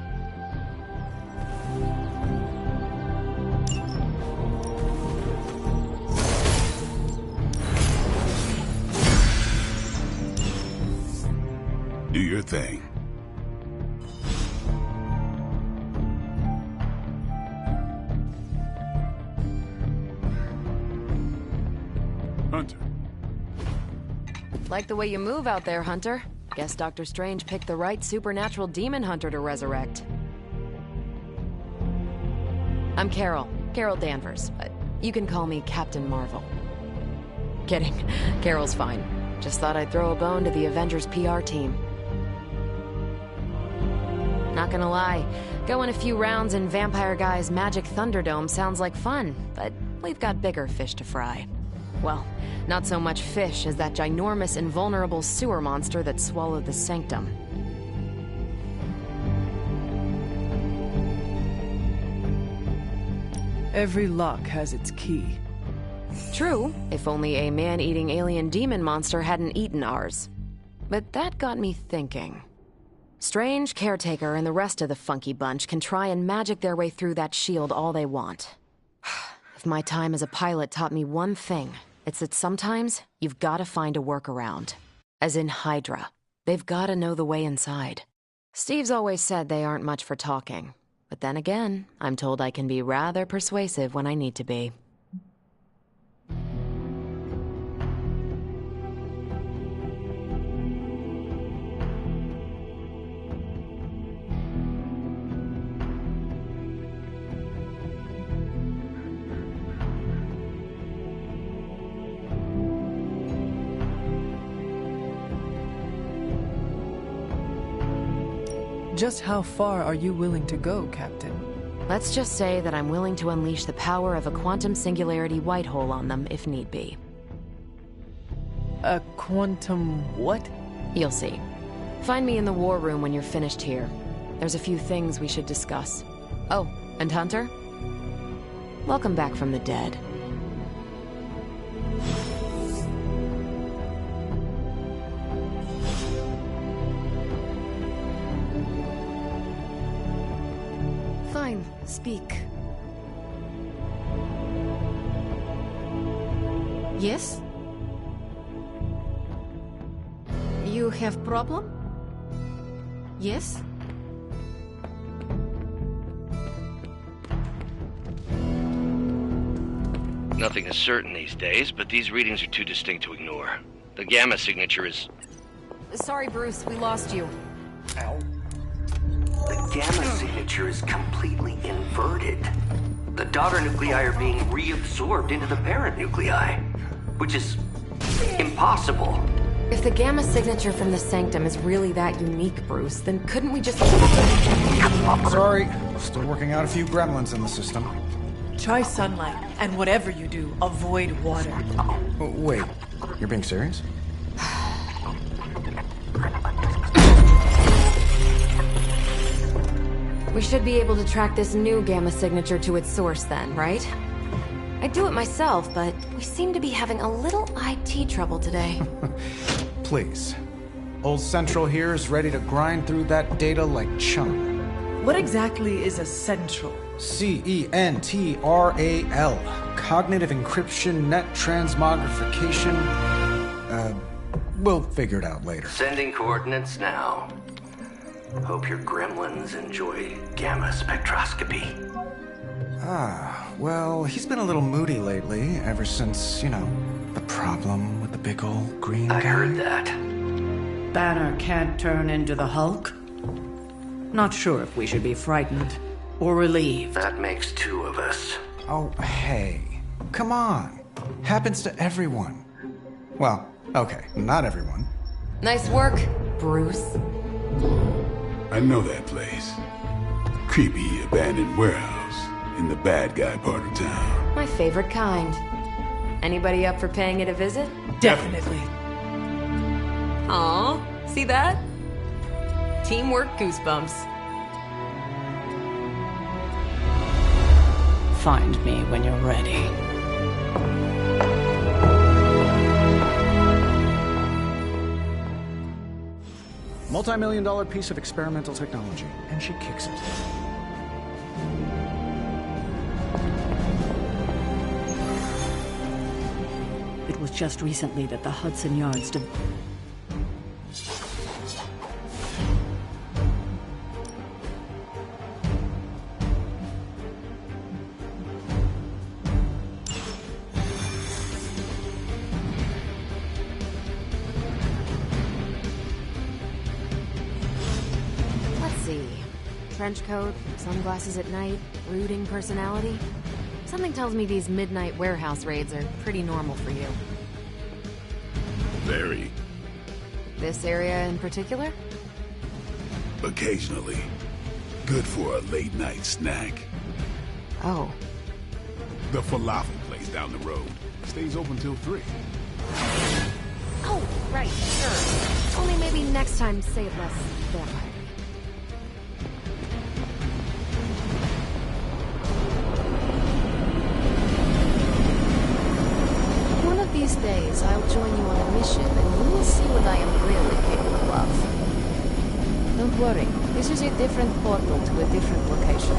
Do your thing. Hunter. Like the way you move out there, Hunter. Guess Dr. Strange picked the right supernatural demon hunter to resurrect. I'm Carol Danvers, but you can call me Captain Marvel. Kidding, Carol's fine. Just thought I'd throw a bone to the Avengers PR team. Not gonna lie, going a few rounds in Vampire Guy's Magic Thunderdome sounds like fun, but we've got bigger fish to fry. Well, not so much fish as that ginormous invulnerable sewer monster that swallowed the Sanctum. Every lock has its key. True, if only a man-eating alien demon monster hadn't eaten ours. But that got me thinking. Strange, Caretaker, and the rest of the funky bunch can try and magic their way through that shield all they want. If my time as a pilot taught me one thing, it's that sometimes you've got to find a workaround. As in Hydra. They've got to know the way inside. Steve's always said they aren't much for talking. But then again, I'm told I can be rather persuasive when I need to be. Just how far are you willing to go, Captain? Let's just say that I'm willing to unleash the power of a quantum singularity white hole on them if need be. A quantum what? You'll see. Find me in the war room when you're finished here. There's a few things we should discuss. Oh, and Hunter? Welcome back from the dead. Fine, speak. Yes? You have problem? Yes? Nothing is certain these days, but these readings are too distinct to ignore. The gamma signature is... Sorry, Bruce, we lost you. Ow. The gamma signature is completely inverted. The daughter nuclei are being reabsorbed into the parent nuclei, which is impossible. If the gamma signature from the Sanctum is really that unique, Bruce, then couldn't we just... Sorry, still working out a few gremlins in the system. Try sunlight, and whatever you do, avoid water. Oh, wait, you're being serious? We should be able to track this new gamma signature to its source then, right? I'd do it myself, but we seem to be having a little IT trouble today. Please. Old Central here is ready to grind through that data like chum. What exactly is a central? CENTRAL. Cognitive Encryption Net Transmogrification. We'll figure it out later. Sending coordinates now. Hope your gremlins enjoy gamma spectroscopy. Ah, well, he's been a little moody lately, ever since, you know, the problem with the big old green guy. I heard that. Banner can't turn into the Hulk? Not sure if we should be frightened or relieved. That makes two of us. Oh, hey. Come on. Happens to everyone. Well, okay, not everyone. Nice work, Bruce. I know that place. Creepy abandoned warehouse in the bad guy part of town. My favorite kind. Anybody up for paying it a visit? Definitely. Aw, see that? Teamwork goosebumps. Find me when you're ready. Multi-million-dollar piece of experimental technology, and she kicks it. It was just recently that the Hudson Yards Trench coat, sunglasses at night, brooding personality. Something tells me these midnight warehouse raids are pretty normal for you. Very. This area in particular? Occasionally. Good for a late night snack. Oh. The falafel place down the road. Stays open till 3. Oh, right, sure. Only maybe next time say less vampire. These days, I'll join you on a mission, and you will see what I am really capable of. Don't worry, this is a different portal to a different location.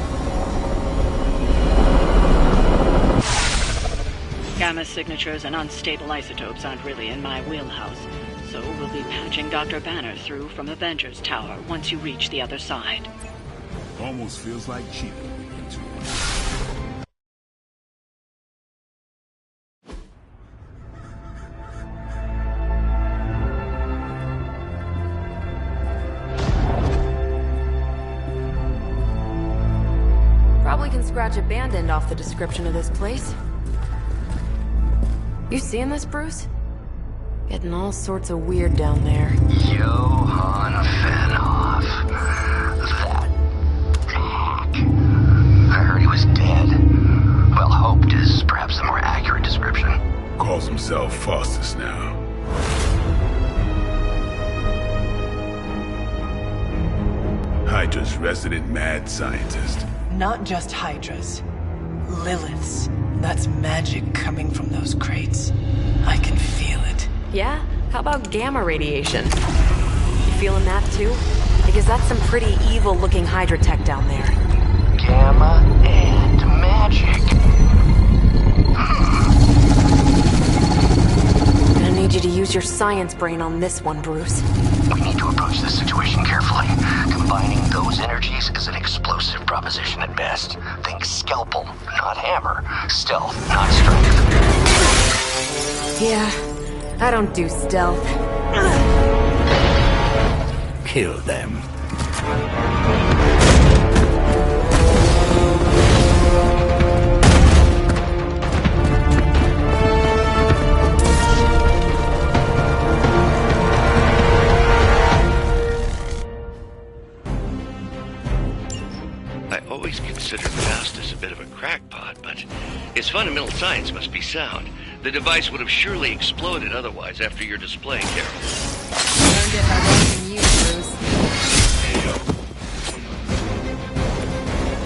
Gamma signatures and unstable isotopes aren't really in my wheelhouse, so we'll be patching Dr. Banner through from Avengers Tower once you reach the other side. Almost feels like cheating. Probably can scratch abandoned off the description of this place. You seeing this, Bruce? Getting all sorts of weird down there. Johann Fenhoff. Hydra's resident mad scientist. Not just Hydra's. Lilith's. That's magic coming from those crates. I can feel it. Yeah? How about gamma radiation? You feeling that too? Because that's some pretty evil-looking Hydra tech down there. Gamma and magic. I need you to use your science brain on this one, Bruce. We need to approach this situation carefully. Combining those energies is an explosive proposition at best. Think scalpel, not hammer. Stealth, not strength. Yeah, I don't do stealth. Kill them. I always considered Faustus a bit of a crackpot, but his fundamental science must be sound. The device would have surely exploded otherwise after your display, Carol. Learned it by watching you, Bruce.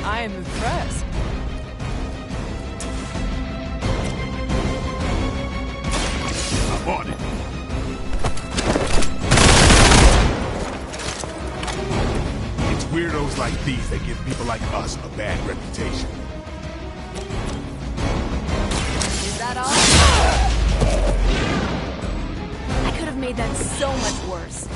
I am impressed. I'm on it. It's weirdos like these that give people like us a bad reputation. Is that all? I could have made that so much worse.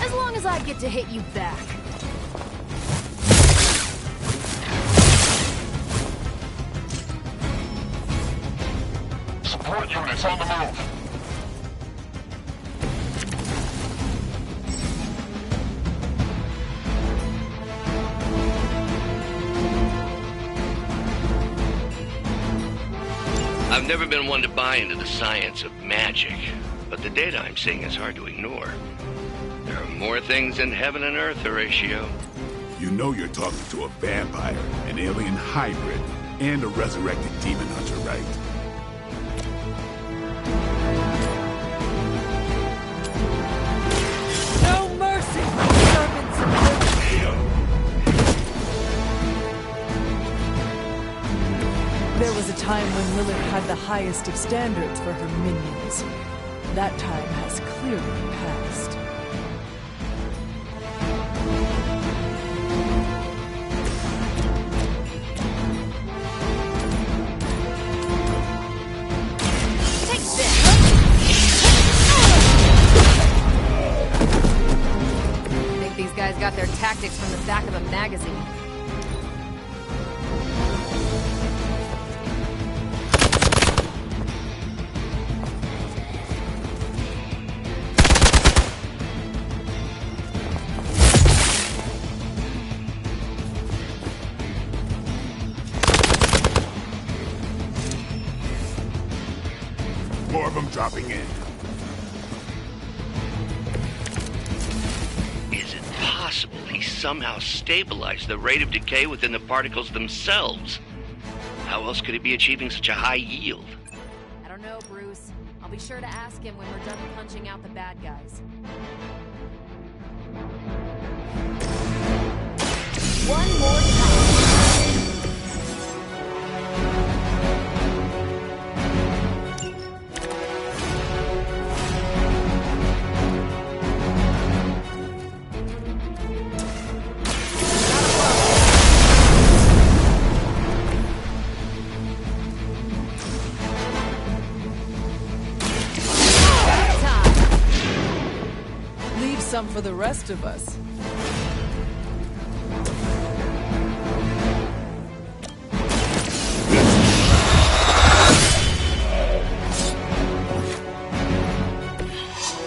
As long as I get to hit you back. Support units on the move. I've never been one to buy into the science of magic, but the data I'm seeing is hard to ignore. There are more things in heaven and earth, Horatio. You know you're talking to a vampire, an alien hybrid, and a resurrected demon hunter, right? No mercy for servants of Lilith. There was a time when Lilith had the highest of standards for her minions. That time has clearly passed. Guys got their tactics from the back of a magazine. More of them dropping in. Possible he somehow stabilized the rate of decay within the particles themselves. How else could he be achieving such a high yield? I don't know, Bruce. I'll be sure to ask him when we're done punching out the bad guys. One more time. Some for the rest of us.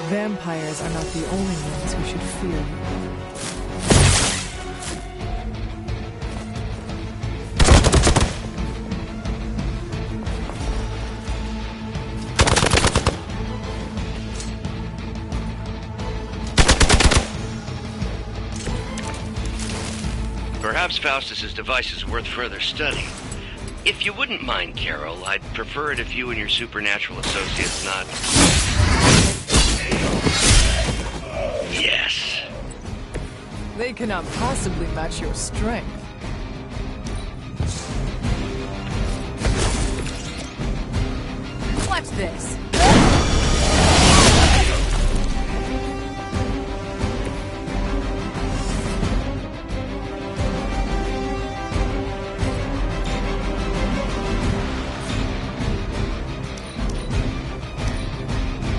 Vampires are not the only ones who should fear you. Perhaps Faustus's device is worth further study. If you wouldn't mind, Carol, I'd prefer it if you and your supernatural associates not... Yes. They cannot possibly match your strength. Watch this.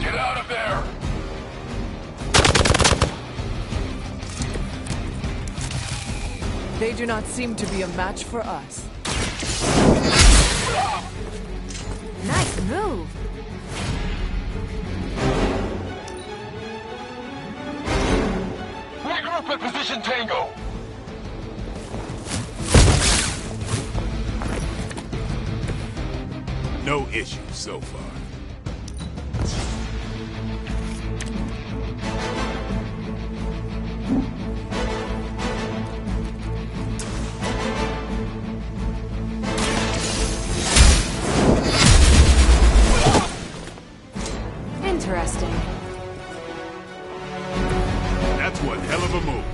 Get out of there! They do not seem to be a match for us. Nice move. Regroup at position Tango! No issues so far. Interesting. That's one hell of a move.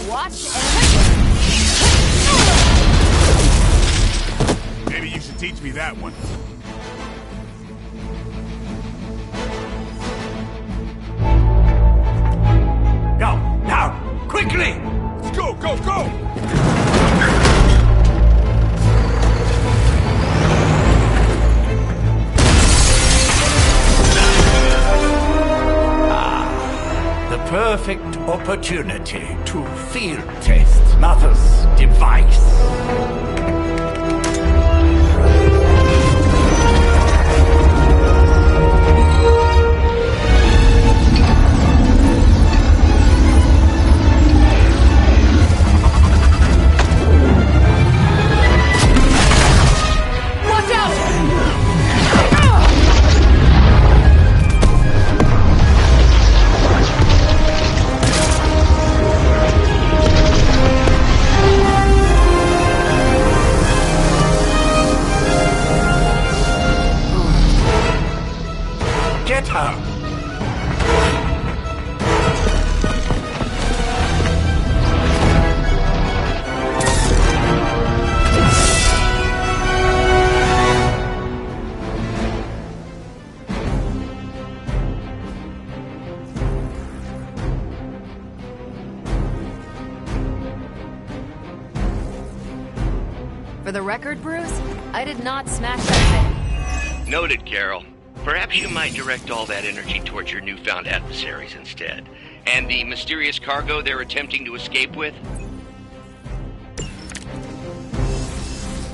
Watch and... Maybe you should teach me that one. Go, now, quickly! Let's go, go, go! The perfect opportunity to field test Mother's device. Watch out! Get her! For the record, Bruce, I did not smash that thing. Noted, Carol. Perhaps you might direct all that energy towards your newfound adversaries instead. And the mysterious cargo they're attempting to escape with?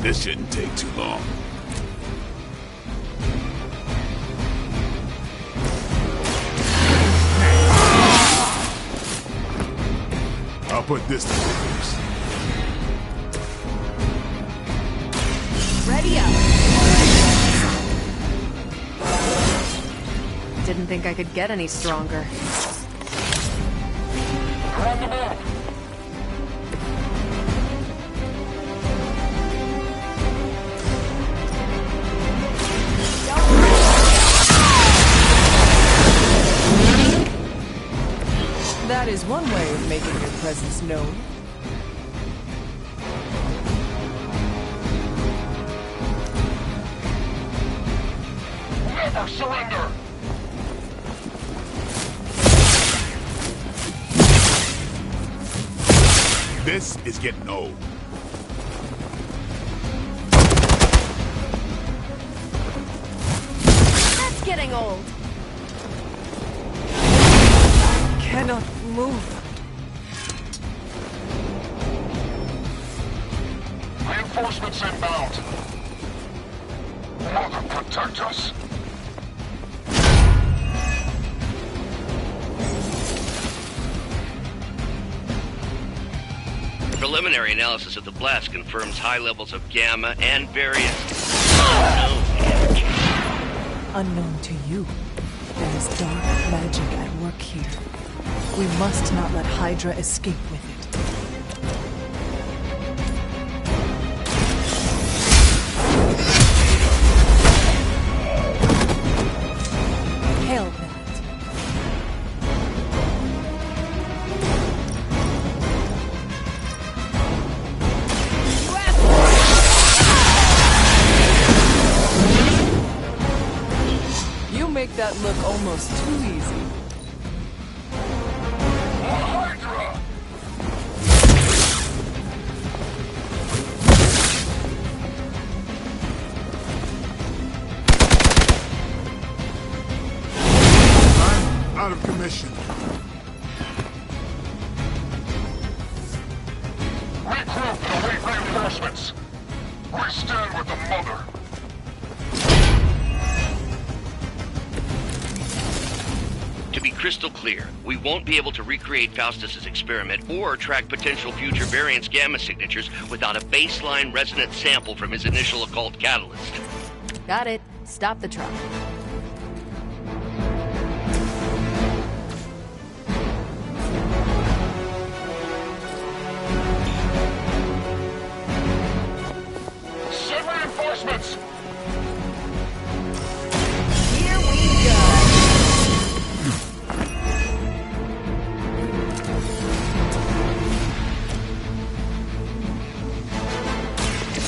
This shouldn't take too long. I'll put this to good use. Ready up. Didn't think I could get any stronger. That is one way of making your presence known. Never surrender! This is getting old. That's getting old. Cannot move. Reinforcements inbound. Mother, protect us. Preliminary analysis of the blast confirms high levels of gamma and various... Oh, no, unknown to you. There is dark magic at work here. We must not let Hydra escape with it. Hail, Millet. You make that look almost too easy. Out of commission. Regroup and await reinforcements. We stand with the mother. To be crystal clear, we won't be able to recreate Faustus's experiment or track potential future variants' gamma signatures without a baseline resonance sample from his initial occult catalyst. Got it. Stop the truck. Send reinforcements. Here we go.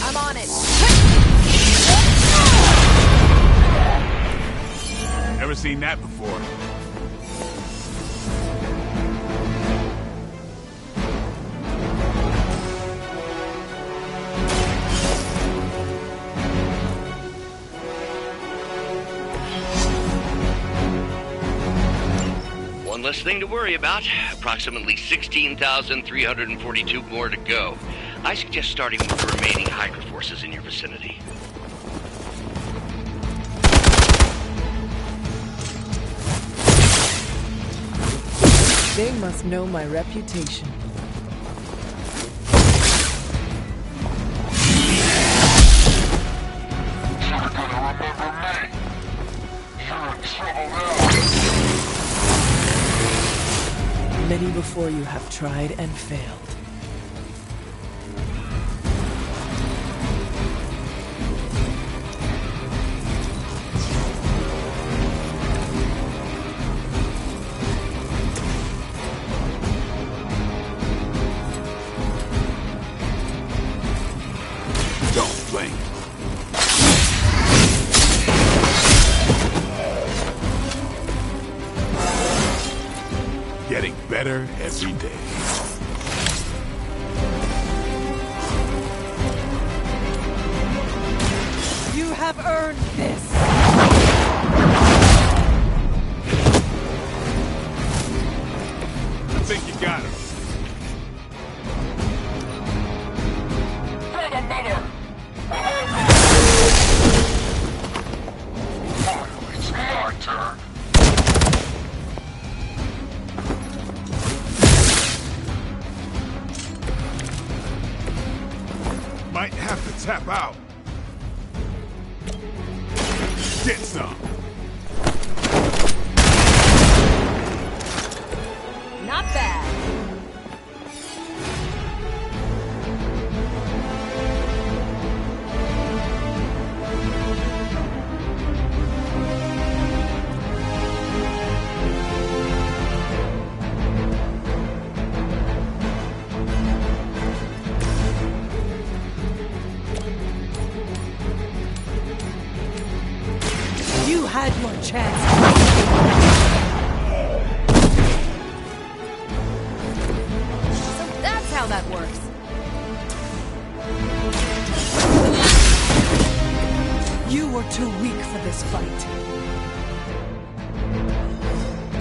I'm on it. Never seen that before. One less thing to worry about. Approximately 16,342 more to go. I suggest starting with the remaining Hydra forces in your vicinity. They must know my reputation. You're gonna remember me. You're in trouble now. Many before you have tried and failed. Don't blink. Getting better every day. You have earned this. I think you got him. For the mother. Finally, it's my turn. Might have to tap out. Get some. Not bad. You had your chance. So that's how that works. You were too weak for this fight.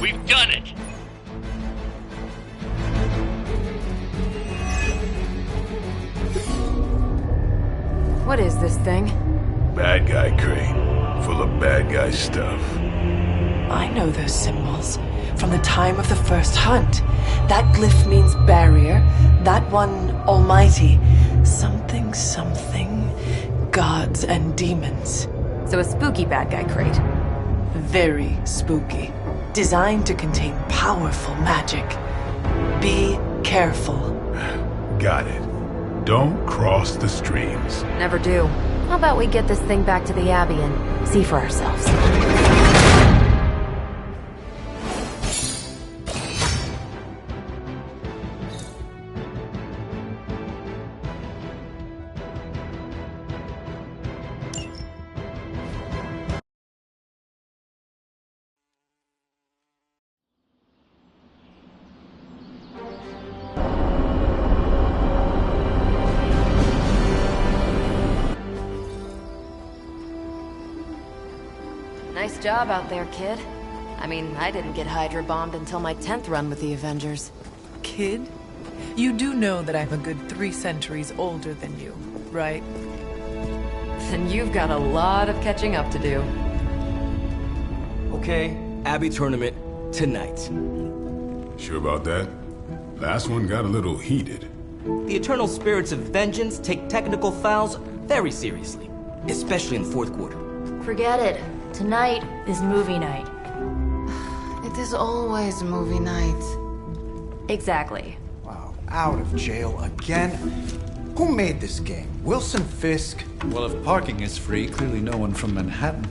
We've done it! What is this thing? Bad guy crate. Full of bad guy stuff. I know those symbols from the time of the first hunt. That glyph means barrier, that one almighty. Something, something, gods and demons. So a spooky bad guy crate. Very spooky. Designed to contain powerful magic. Be careful. Got it. Don't cross the streams. Never do. How about we get this thing back to the Abbey and see for ourselves? Nice job out there, kid. I mean, I didn't get Hydra bombed until my 10th run with the Avengers. Kid? You do know that I'm a good 3 centuries older than you, right? Then you've got a lot of catching up to do. Okay, Abbey tournament tonight. Sure about that? Last one got a little heated. The Eternal Spirits of Vengeance take technical fouls very seriously, especially in the fourth quarter. Forget it. Tonight is movie night. It is always movie night. Exactly. Wow, out of jail again? Who made this game? Wilson Fisk? Well, if parking is free, clearly no one from Manhattan.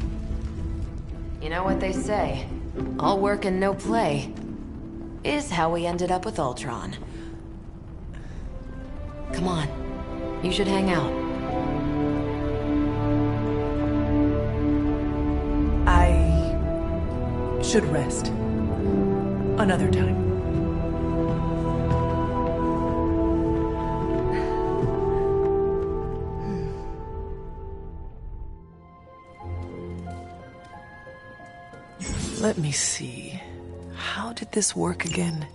You know what they say? All work and no play is how we ended up with Ultron. Come on. You should hang out. I should rest. Another time. Let me see. How did this work again?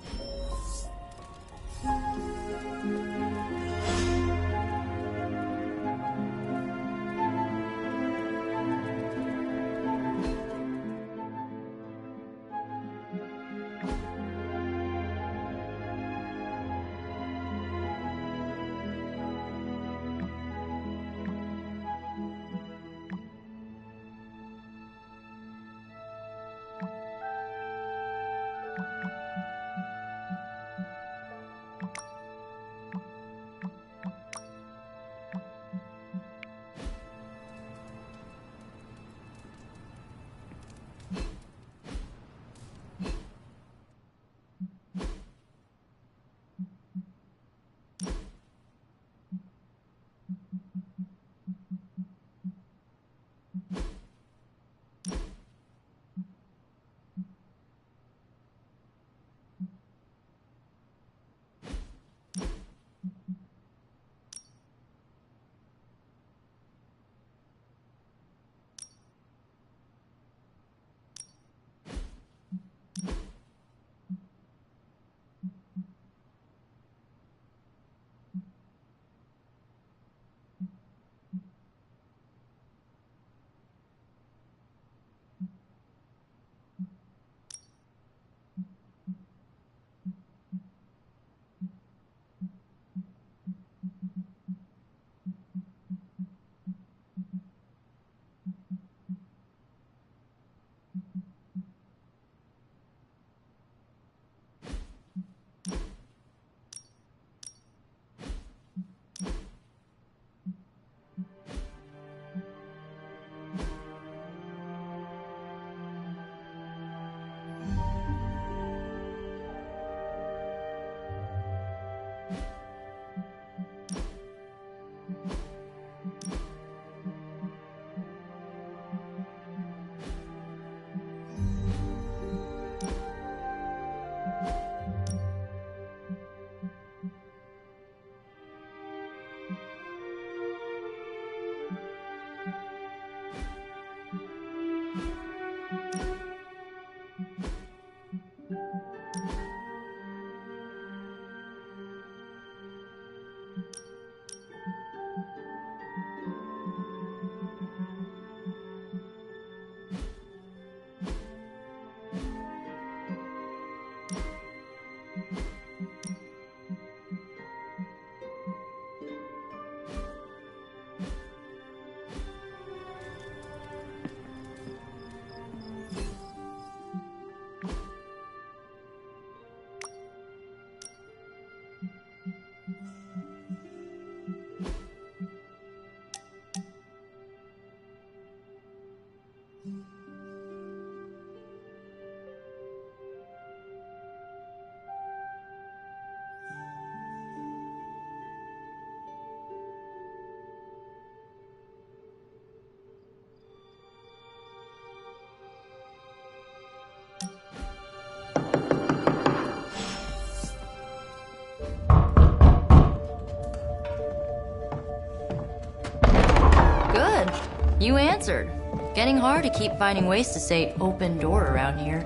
answered. Getting hard to keep finding ways to say open door around here.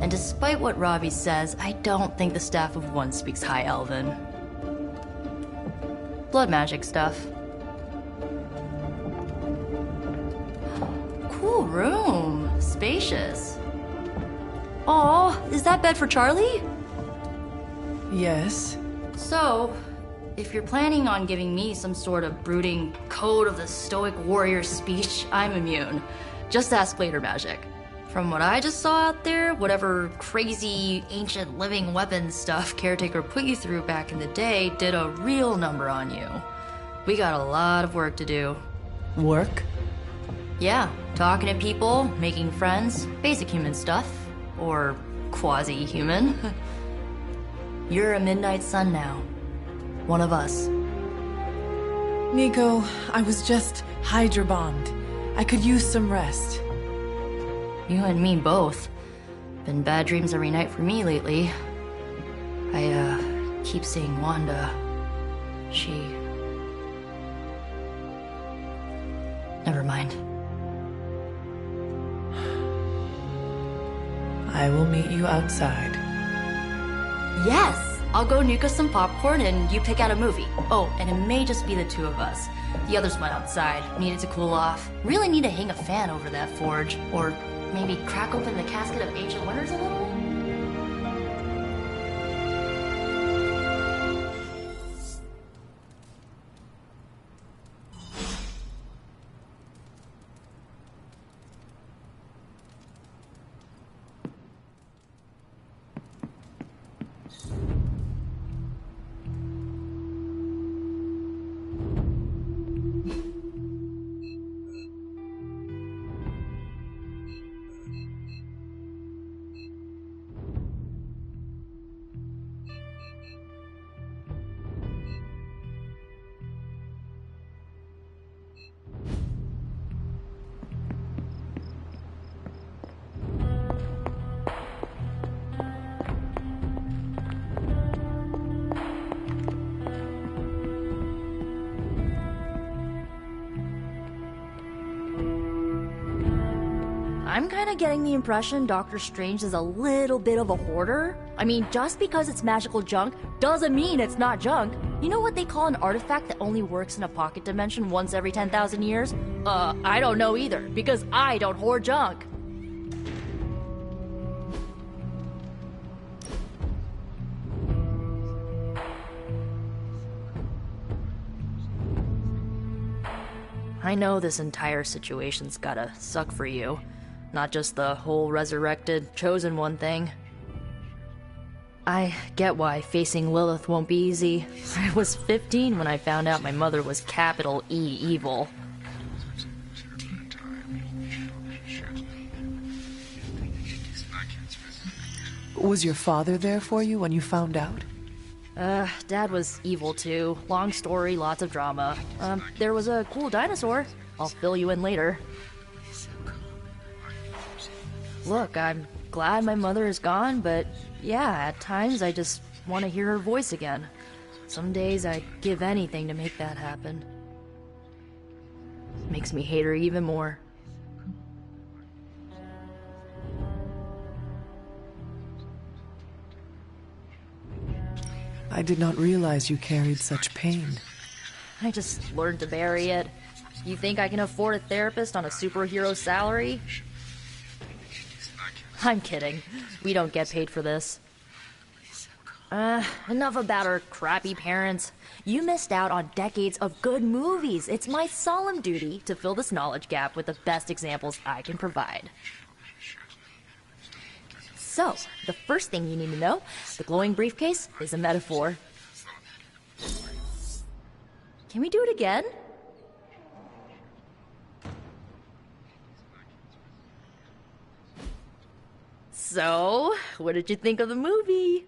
And despite what Robbie says, I don't think the staff of one speaks High Elven. Blood magic stuff. Cool room. Spacious. Aw, is that bed for Charlie? Yes. So, if you're planning on giving me some sort of brooding code of the stoic warrior speech, I'm immune. Just ask later, Magic. From what I just saw out there, whatever crazy ancient living weapons stuff Caretaker put you through back in the day did a real number on you. We got a lot of work to do. Work? Yeah, talking to people, making friends, basic human stuff. Or quasi-human. You're a Midnight Sun now. One of us. Nico, I was just Hydra bombed. I could use some rest. You and me both. Been bad dreams every night for me lately. I, keep seeing Wanda. She... Never mind. I will meet you outside. Yes! I'll go nuke us some popcorn and you pick out a movie. Oh, and it may just be the two of us. The others went outside, needed to cool off. Really need to hang a fan over that forge. Or maybe crack open the casket of ancient wonders a little? I'm kinda getting the impression Doctor Strange is a little bit of a hoarder. I mean, just because it's magical junk doesn't mean it's not junk. You know what they call an artifact that only works in a pocket dimension once every 10,000 years? I don't know either, because I don't hoard junk. I know this entire situation's gotta suck for you. Not just the whole resurrected, chosen one thing. I get why facing Lilith won't be easy. I was 15 when I found out my mother was capital E evil. Was your father there for you when you found out? Dad was evil too. Long story, lots of drama. There was a cool dinosaur. I'll fill you in later. Look, I'm glad my mother is gone, but yeah, at times I just want to hear her voice again. Some days I'd give anything to make that happen. Makes me hate her even more. I did not realize you carried such pain. I just learned to bury it. You think I can afford a therapist on a superhero salary? I'm kidding. We don't get paid for this. Enough about our crappy parents. You missed out on decades of good movies. It's my solemn duty to fill this knowledge gap with the best examples I can provide. So, the first thing you need to know, the glowing briefcase is a metaphor. Can we do it again? So, what did you think of the movie?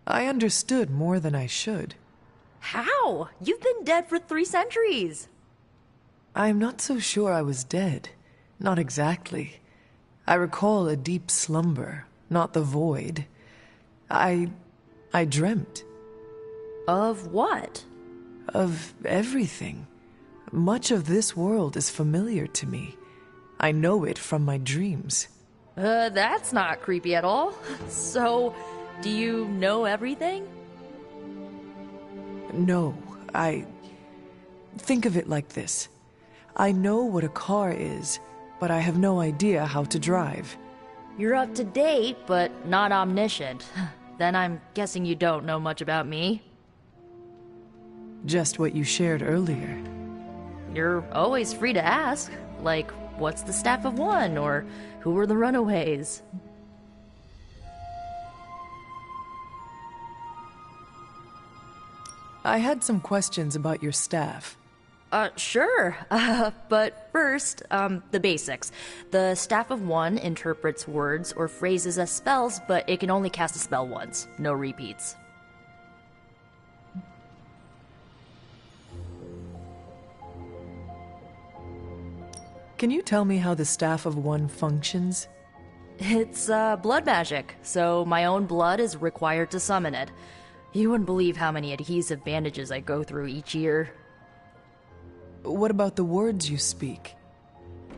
I understood more than I should. How? You've been dead for 3 centuries. I'm not so sure I was dead. Not exactly. I recall a deep slumber, not the void. I dreamt. Of what? Of everything. Much of this world is familiar to me. I know it from my dreams. That's not creepy at all. So, do you know everything? No, Think of it like this. I know what a car is, but I have no idea how to drive. You're up to date, but not omniscient. Then I'm guessing you don't know much about me. Just what you shared earlier. You're always free to ask. Like, what's the Staff of One, or who were the Runaways? I had some questions about your staff. Sure. But first, the basics. The Staff of One interprets words or phrases as spells, but it can only cast a spell once. No repeats. Can you tell me how the Staff of One functions? It's, blood magic, so my own blood is required to summon it. You wouldn't believe how many adhesive bandages I go through each year. What about the words you speak?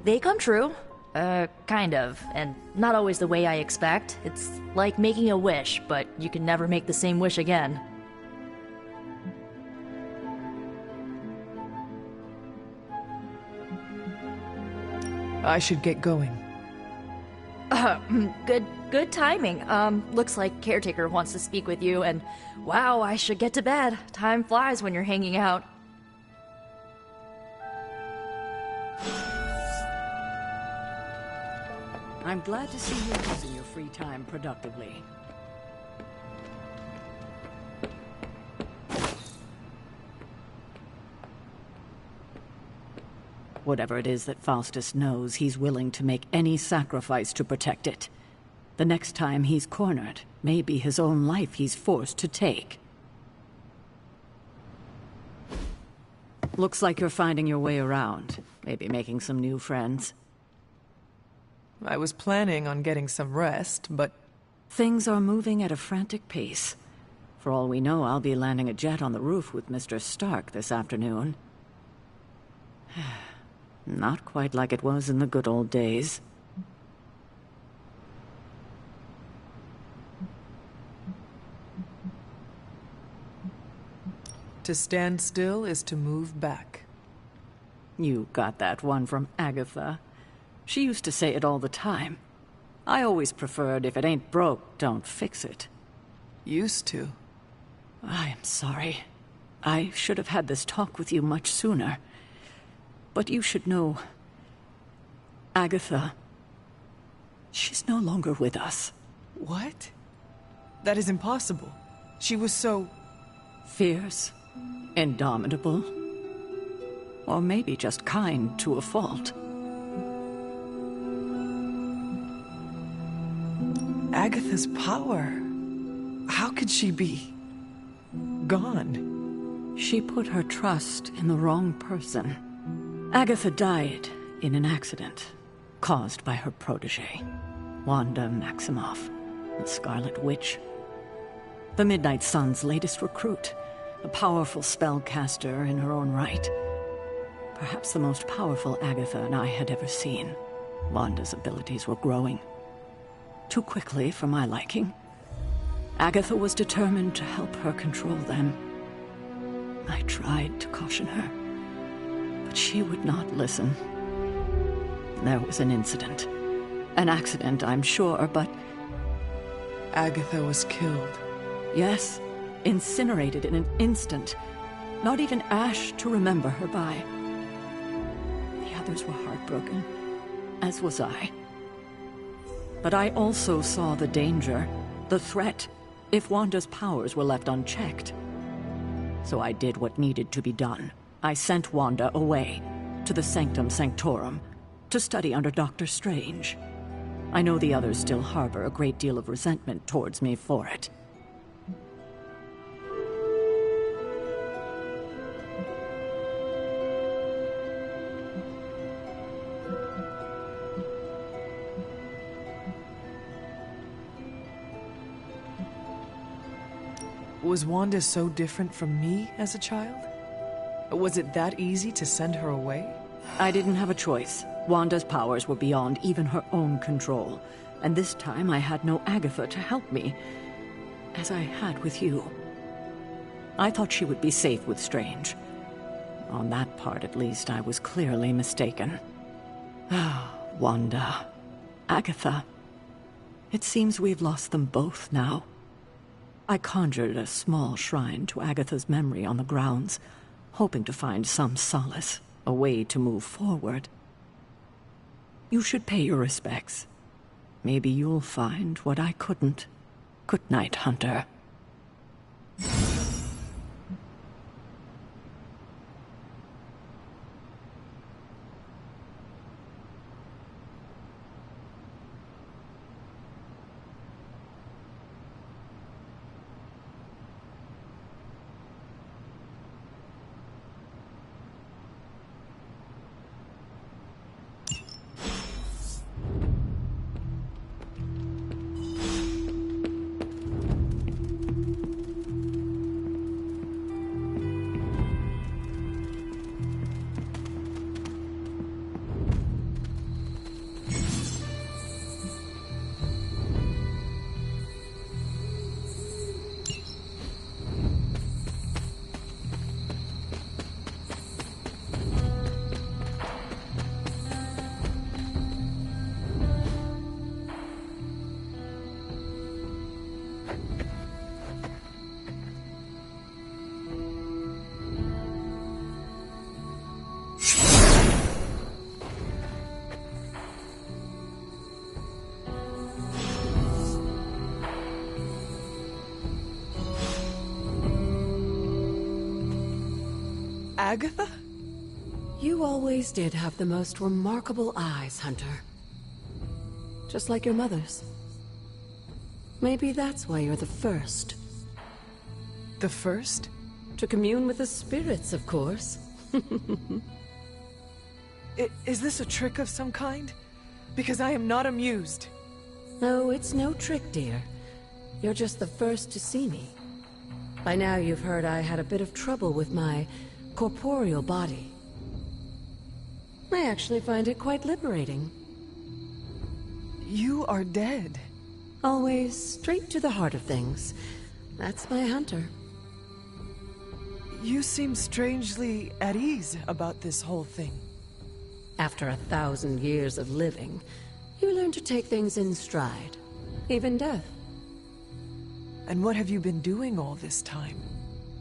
They come true. Kind of. And not always the way I expect. It's like making a wish, but you can never make the same wish again. I should get going. Good timing. Looks like Caretaker wants to speak with you, and wow, I should get to bed. Time flies when you're hanging out. I'm glad to see you using your free time productively. Whatever it is that Faustus knows, he's willing to make any sacrifice to protect it. The next time he's cornered, maybe his own life he's forced to take. Looks like you're finding your way around. Maybe making some new friends. I was planning on getting some rest, but... Things are moving at a frantic pace. For all we know, I'll be landing a jet on the roof with Mr. Stark this afternoon. Not quite like it was in the good old days. To stand still is to move back. You got that one from Agatha. She used to say it all the time. I always preferred, if it ain't broke, don't fix it. Used to? I am sorry. I should have had this talk with you much sooner. But you should know... Agatha... she's no longer with us. What? That is impossible. She was so... fierce, indomitable, or maybe just kind to a fault. Agatha's power. How could she be... gone? She put her trust in the wrong person. Agatha died in an accident caused by her protege, Wanda Maximoff, the Scarlet Witch. The Midnight Sun's latest recruit, a powerful spellcaster in her own right. Perhaps the most powerful Agatha and I had ever seen. Wanda's abilities were growing. Too quickly for my liking. Agatha was determined to help her control them. I tried to caution her, but she would not listen. There was an incident. An accident, I'm sure, but... Agatha was killed. Yes, incinerated in an instant. Not even ash to remember her by. The others were heartbroken, as was I. But I also saw the danger, the threat, if Wanda's powers were left unchecked. So I did what needed to be done. I sent Wanda away, to the Sanctum Sanctorum, to study under Doctor Strange. I know the others still harbor a great deal of resentment towards me for it. Was Wanda so different from me as a child? Was it that easy to send her away? I didn't have a choice. Wanda's powers were beyond even her own control, and this time I had no Agatha to help me, as I had with you. I thought she would be safe with Strange. On that part, at least, I was clearly mistaken. Ah, Wanda. Agatha. It seems we've lost them both now. I conjured a small shrine to Agatha's memory on the grounds, hoping to find some solace, a way to move forward. You should pay your respects. Maybe you'll find what I couldn't. Good night, Hunter. Agatha? You always did have the most remarkable eyes, Hunter. Just like your mother's. Maybe that's why you're the first. The first? To commune with the spirits, of course. Is this a trick of some kind? Because I am not amused. No, it's no trick, dear. You're just the first to see me. By now you've heard I had a bit of trouble with my corporeal body. I actually find it quite liberating. You are dead. Always straight to the heart of things. That's my Hunter. You seem strangely at ease about this whole thing. After 1,000 years of living, you learn to take things in stride. Even death. And what have you been doing all this time?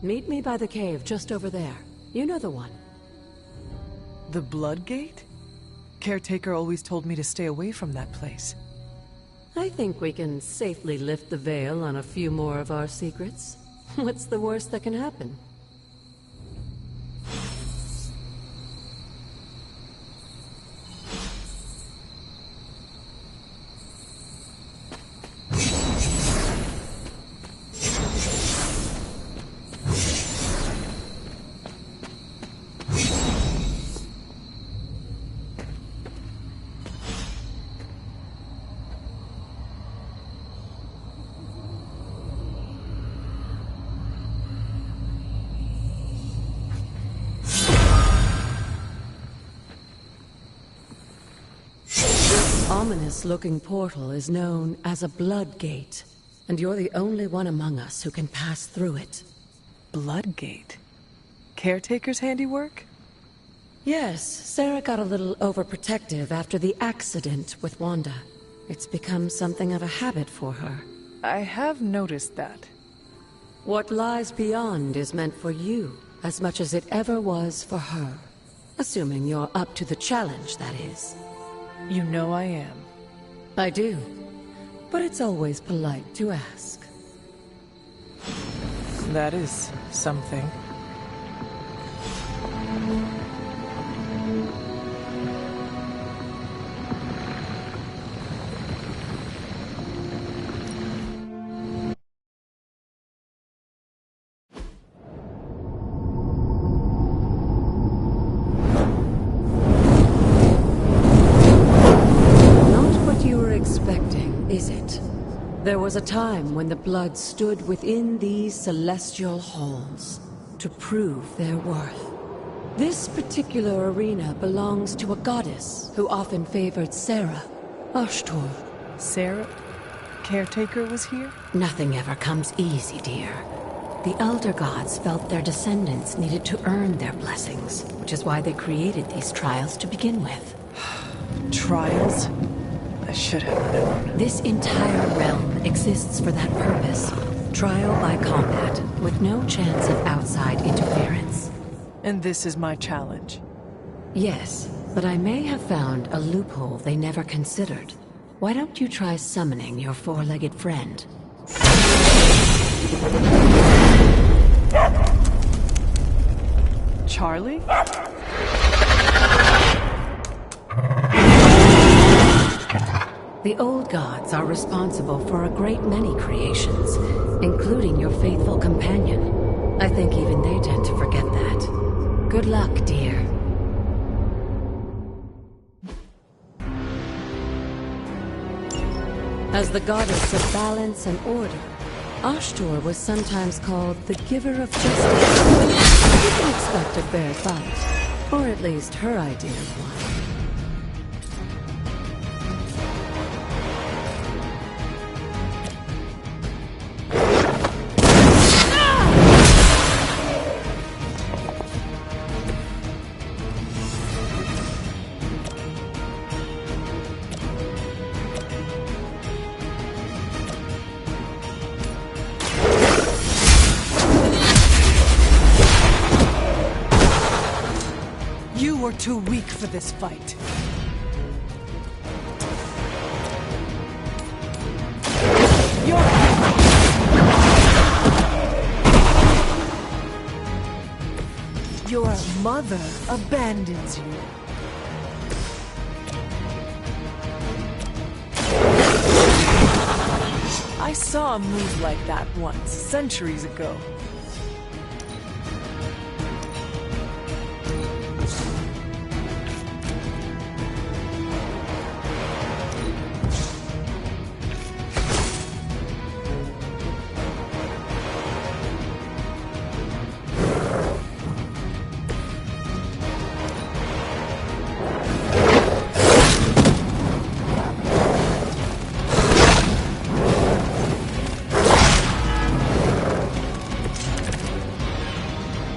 Meet me by the cave just over there. You know the one. The Blood Gate? Caretaker always told me to stay away from that place. I think we can safely lift the veil on a few more of our secrets. What's the worst that can happen? Ominous-looking portal is known as a Blood Gate, and you're the only one among us who can pass through it. Blood Gate? Caretaker's handiwork? Yes, Sarah got a little overprotective after the accident with Wanda. It's become something of a habit for her. I have noticed that. What lies beyond is meant for you, as much as it ever was for her. Assuming you're up to the challenge, that is. You know I am. I do. But it's always polite to ask. That is something. There was a time when the Blood stood within these celestial halls to prove their worth. This particular arena belongs to a goddess who often favored Sarah, Ashtor. Sarah? Caretaker was here? Nothing ever comes easy, dear. The Elder Gods felt their descendants needed to earn their blessings, which is why they created these trials to begin with. Trials? I should have known. This entire realm exists for that purpose. Trial by combat, with no chance of outside interference. And this is my challenge? Yes, but I may have found a loophole they never considered. Why don't you try summoning your four-legged friend? Charlie? The old gods are responsible for a great many creations, including your faithful companion. I think even they tend to forget that. Good luck, dear. As the goddess of balance and order, Ashtor was sometimes called the giver of justice. You can expect a fair fight, or at least her idea of one. You are too weak for this fight. Your mother abandons you. I saw a move like that once, centuries ago.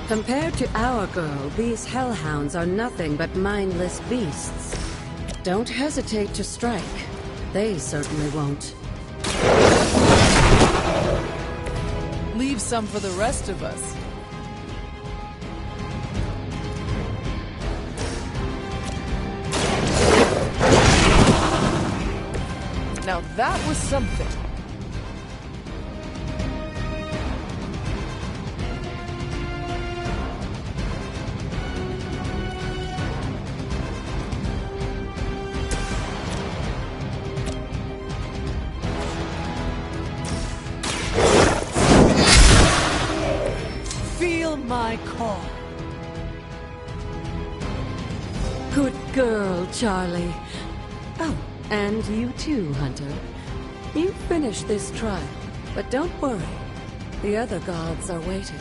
Compared to our girl, these hellhounds are nothing but mindless beasts. Don't hesitate to strike. They certainly won't. Leave some for the rest of us. Now that was something. My call. Good girl, Charlie. Oh, and you too, Hunter. You finished this trial, but don't worry. The other gods are waiting.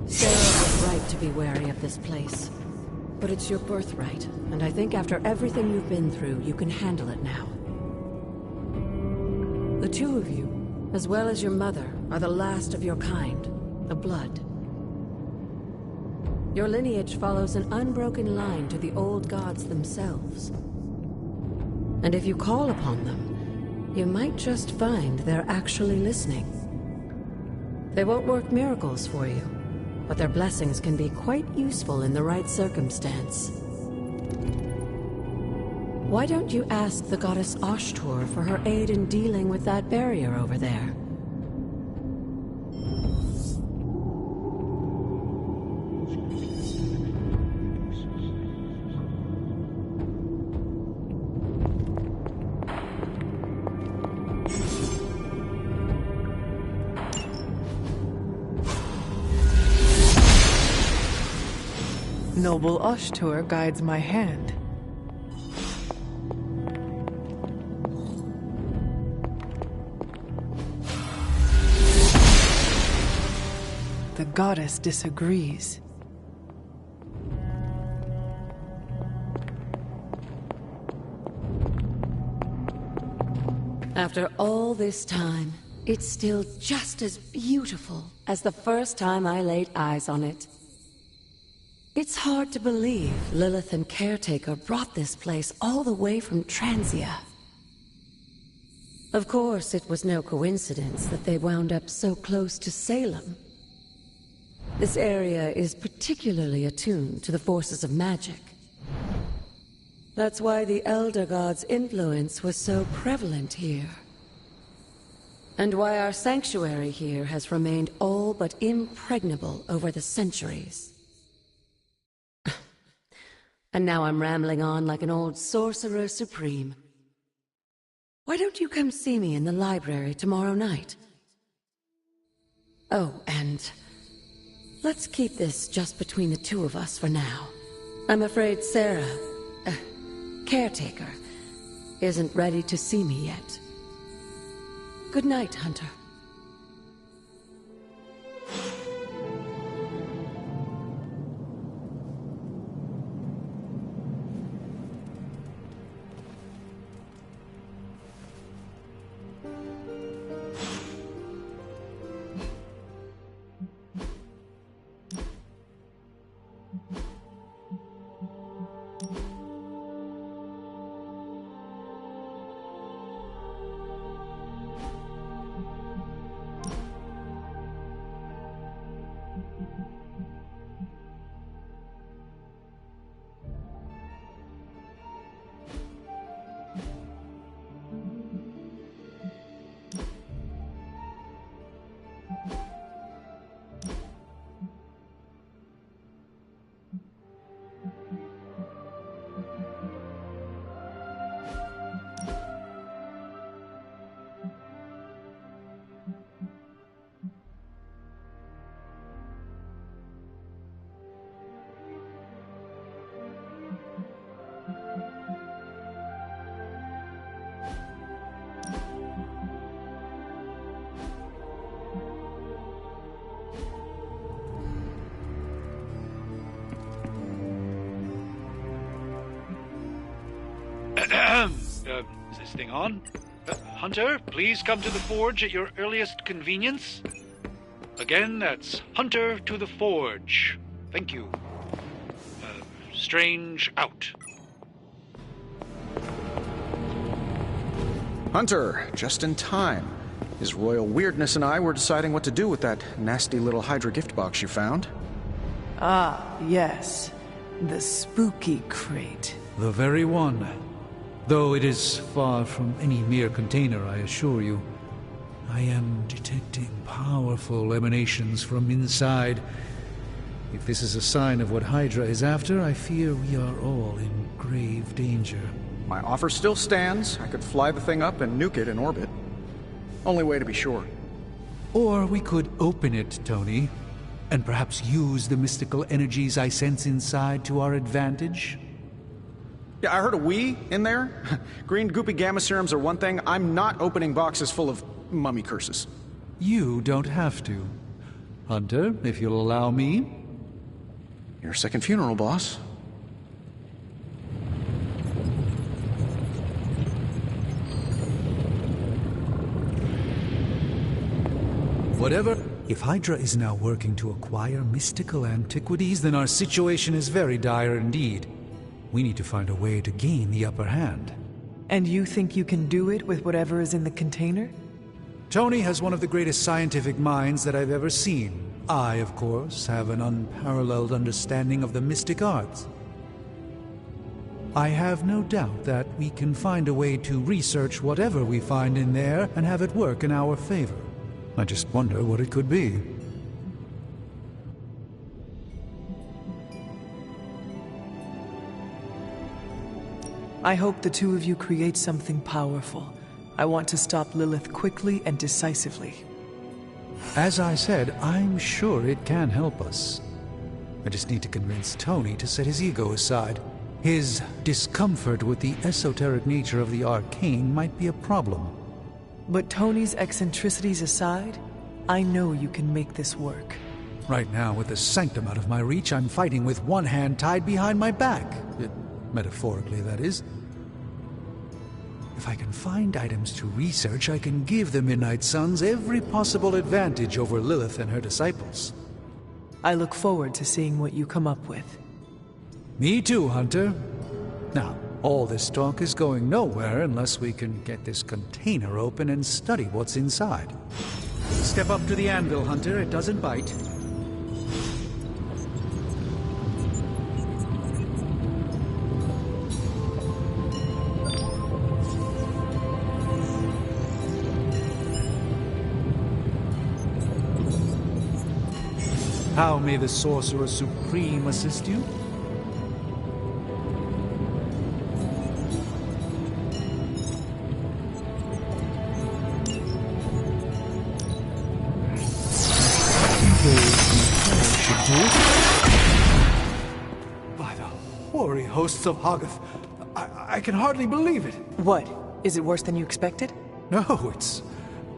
Sarah was right to be wary of this place. But it's your birthright, and I think after everything you've been through, you can handle it now. The two of you, as well as your mother, are the last of your kind, the Blood. Your lineage follows an unbroken line to the old gods themselves. And if you call upon them, you might just find they're actually listening. They won't work miracles for you, but their blessings can be quite useful in the right circumstance. Why don't you ask the goddess Ashtur for her aid in dealing with that barrier over there? Noble Ashtur guides my hand. The goddess disagrees. After all this time, it's still just as beautiful as the first time I laid eyes on it. It's hard to believe Lilith and Caretaker brought this place all the way from Transia. Of course, it was no coincidence that they wound up so close to Salem. This area is particularly attuned to the forces of magic. That's why the Elder God's influence was so prevalent here. And why our sanctuary here has remained all but impregnable over the centuries. And now I'm rambling on like an old sorcerer supreme. Why don't you come see me in the library tomorrow night? Oh, and let's keep this just between the two of us for now. I'm afraid Sarah, Caretaker, isn't ready to see me yet. Good night, Hunter. Is this thing on? Hunter, please come to the forge at your earliest convenience. Again, that's Hunter to the forge. Thank you. Strange out. Hunter, just in time. His royal weirdness and I were deciding what to do with that nasty little Hydra gift box you found. Ah, yes. The spooky crate. The very one. Though it is far from any mere container, I assure you. I am detecting powerful emanations from inside. If this is a sign of what Hydra is after, I fear we are all in grave danger. My offer still stands. I could fly the thing up and nuke it in orbit. Only way to be sure. Or we could open it, Tony, and perhaps use the mystical energies I sense inside to our advantage. Yeah, I heard a we in there. Green goopy gamma serums are one thing. I'm not opening boxes full of mummy curses. You don't have to. Hunter, if you'll allow me. Your second funeral, boss. whatever. If Hydra is now working to acquire mystical antiquities, then our situation is very dire indeed. We need to find a way to gain the upper hand. And you think you can do it with whatever is in the container? Tony has one of the greatest scientific minds that I've ever seen. I, of course, have an unparalleled understanding of the mystic arts. I have no doubt that we can find a way to research whatever we find in there and have it work in our favor. I just wonder what it could be. I hope the two of you create something powerful. I want to stop Lilith quickly and decisively. As I said, I'm sure it can help us. I just need to convince Tony to set his ego aside. His discomfort with the esoteric nature of the arcane might be a problem. But Tony's eccentricities aside, I know you can make this work. Right now, with the sanctum out of my reach, I'm fighting with one hand tied behind my back. Metaphorically, that is. If I can find items to research, I can give the Midnight Suns every possible advantage over Lilith and her disciples. I look forward to seeing what you come up with. Me too, Hunter. Now, all this talk is going nowhere unless we can get this container open and study what's inside. Step up to the anvil, Hunter. It doesn't bite. How may the Sorcerer Supreme assist you? By the hoary hosts of Hoggoth, I can hardly believe it. What? Is it worse than you expected? No, it's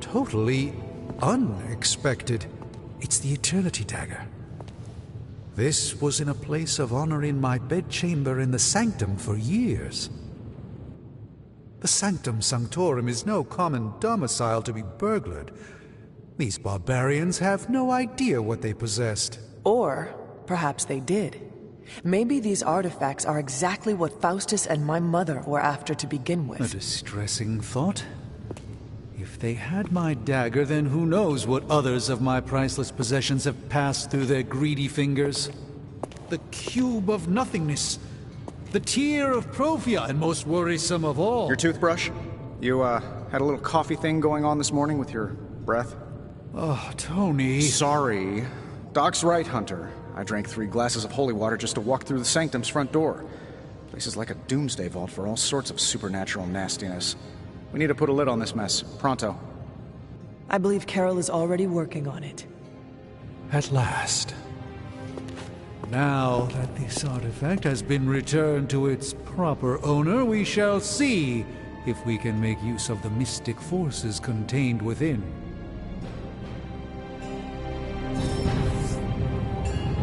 totally unexpected. It's the Eternity Dagger. This was in a place of honor in my bedchamber in the Sanctum for years. The Sanctum Sanctorum is no common domicile to be burglared. These barbarians have no idea what they possessed. Or perhaps they did. Maybe these artifacts are exactly what Faustus and my mother were after to begin with. A distressing thought. If they had my dagger, then who knows what others of my priceless possessions have passed through their greedy fingers. The Cube of Nothingness. The Tear of Profia, and most worrisome of all. Your toothbrush? You, had a little coffee thing going on this morning with your breath? Oh, Tony. Sorry. Doc's right, Hunter. I drank 3 glasses of holy water just to walk through the Sanctum's front door. Place is like a doomsday vault for all sorts of supernatural nastiness. We need to put a lid on this mess. Pronto. I believe Carol is already working on it. At last. Now that this artifact has been returned to its proper owner, we shall see if we can make use of the mystic forces contained within.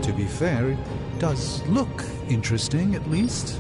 To be fair, it does look interesting, at least.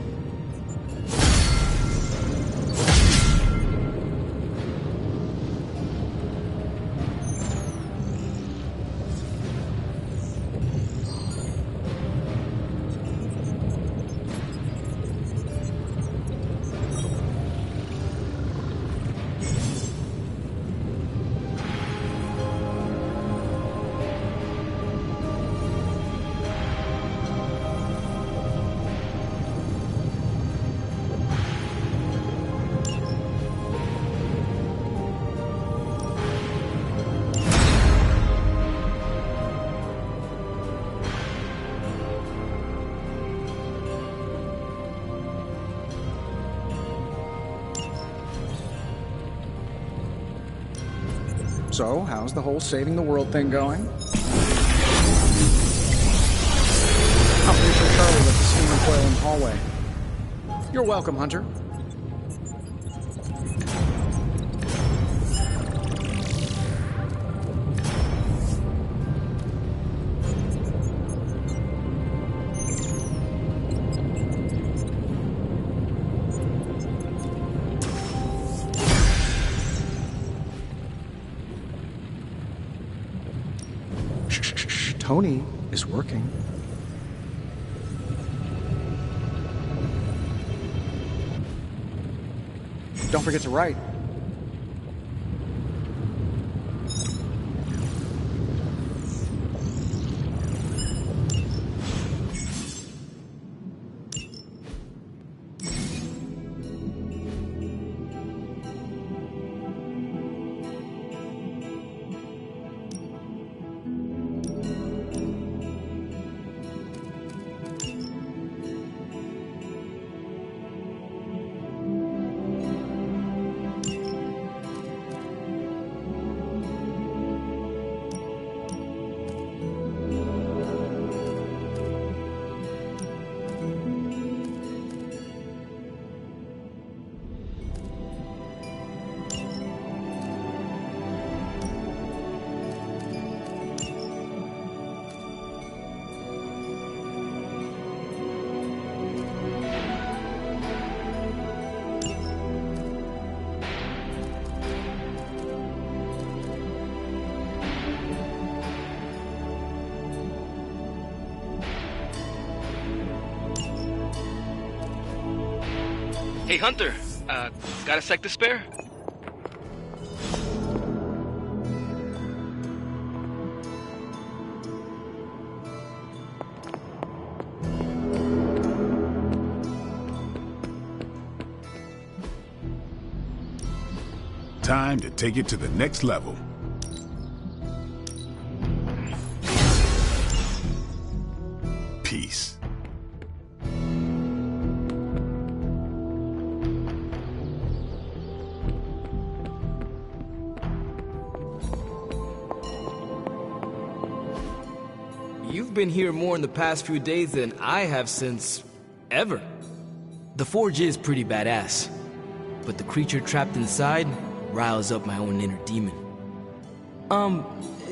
So, how's the whole saving the world thing going? I'm pretty sure Charlie left the steamer coil in the hallway. You're welcome, Hunter. Tony is working. Don't forget to write. Hey, Hunter, got a sec to spare? Time to take it to the next level. Peace. You've been here more in the past few days than I have since... ever. The Forge is pretty badass, but the creature trapped inside riles up my own inner demon.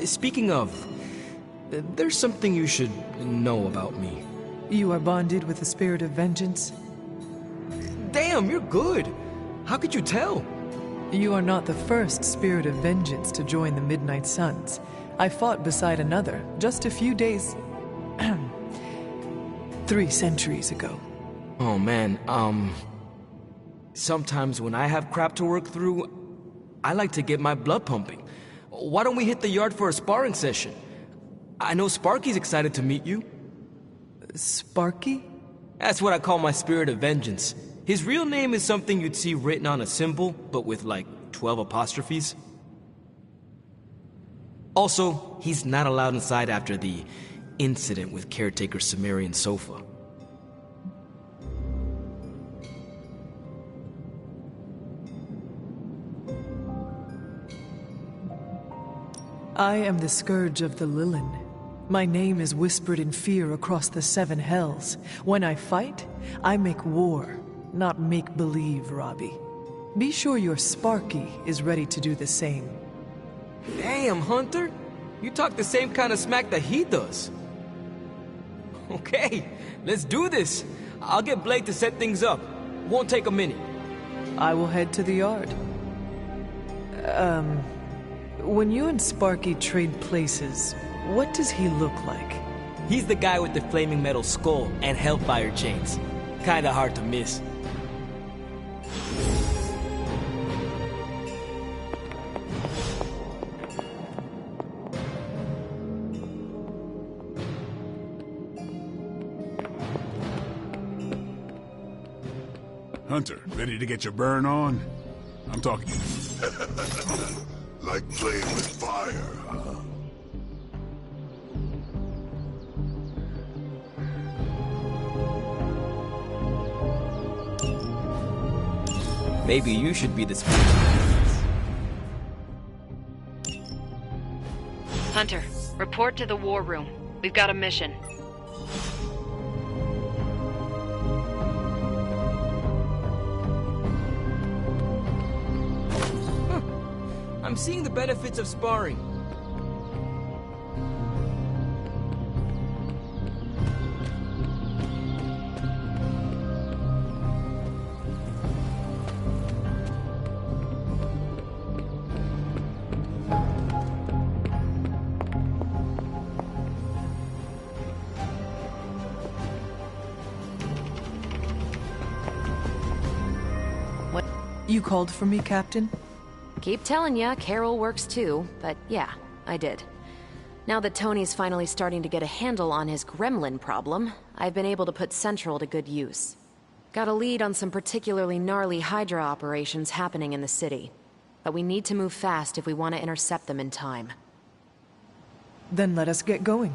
Speaking of, there's something you should know about me. You are bonded with the spirit of vengeance? Damn, you're good! How could you tell? You are not the first spirit of vengeance to join the Midnight Suns. I fought beside another just a few days... 3 centuries ago. Oh man, sometimes when I have crap to work through, I like to get my blood pumping. Why don't we hit the yard for a sparring session? I know Sparky's excited to meet you. Sparky? That's what I call my spirit of vengeance. His real name is something you'd see written on a symbol, but with like 12 apostrophes. Also, he's not allowed inside after the incident with Caretaker Sumerian Sofa. I am the Scourge of the Lilin. My name is whispered in fear across the 7 hells. When I fight, I make war, not make-believe, Robbie. Be sure your Sparky is ready to do the same. Damn, Hunter! You talk the same kind of smack that he does. Okay, let's do this. I'll get Blake to set things up. Won't take a minute. I will head to the yard. When you and Sparky trade places, what does he look like? He's the guy with the flaming metal skull and hellfire chains. Kinda hard to miss. Hunter, ready to get your burn on? I'm talking... Like playing with fire, huh? Maybe you should be the spirit. Hunter, report to the war room. We've got a mission. I'm seeing the benefits of sparring. You called for me, Captain? Keep telling ya, Carol works too, but yeah, I did. Now that Tony's finally starting to get a handle on his gremlin problem, I've been able to put Central to good use. Got a lead on some particularly gnarly Hydra operations happening in the city. But we need to move fast if we want to intercept them in time. Then let us get going.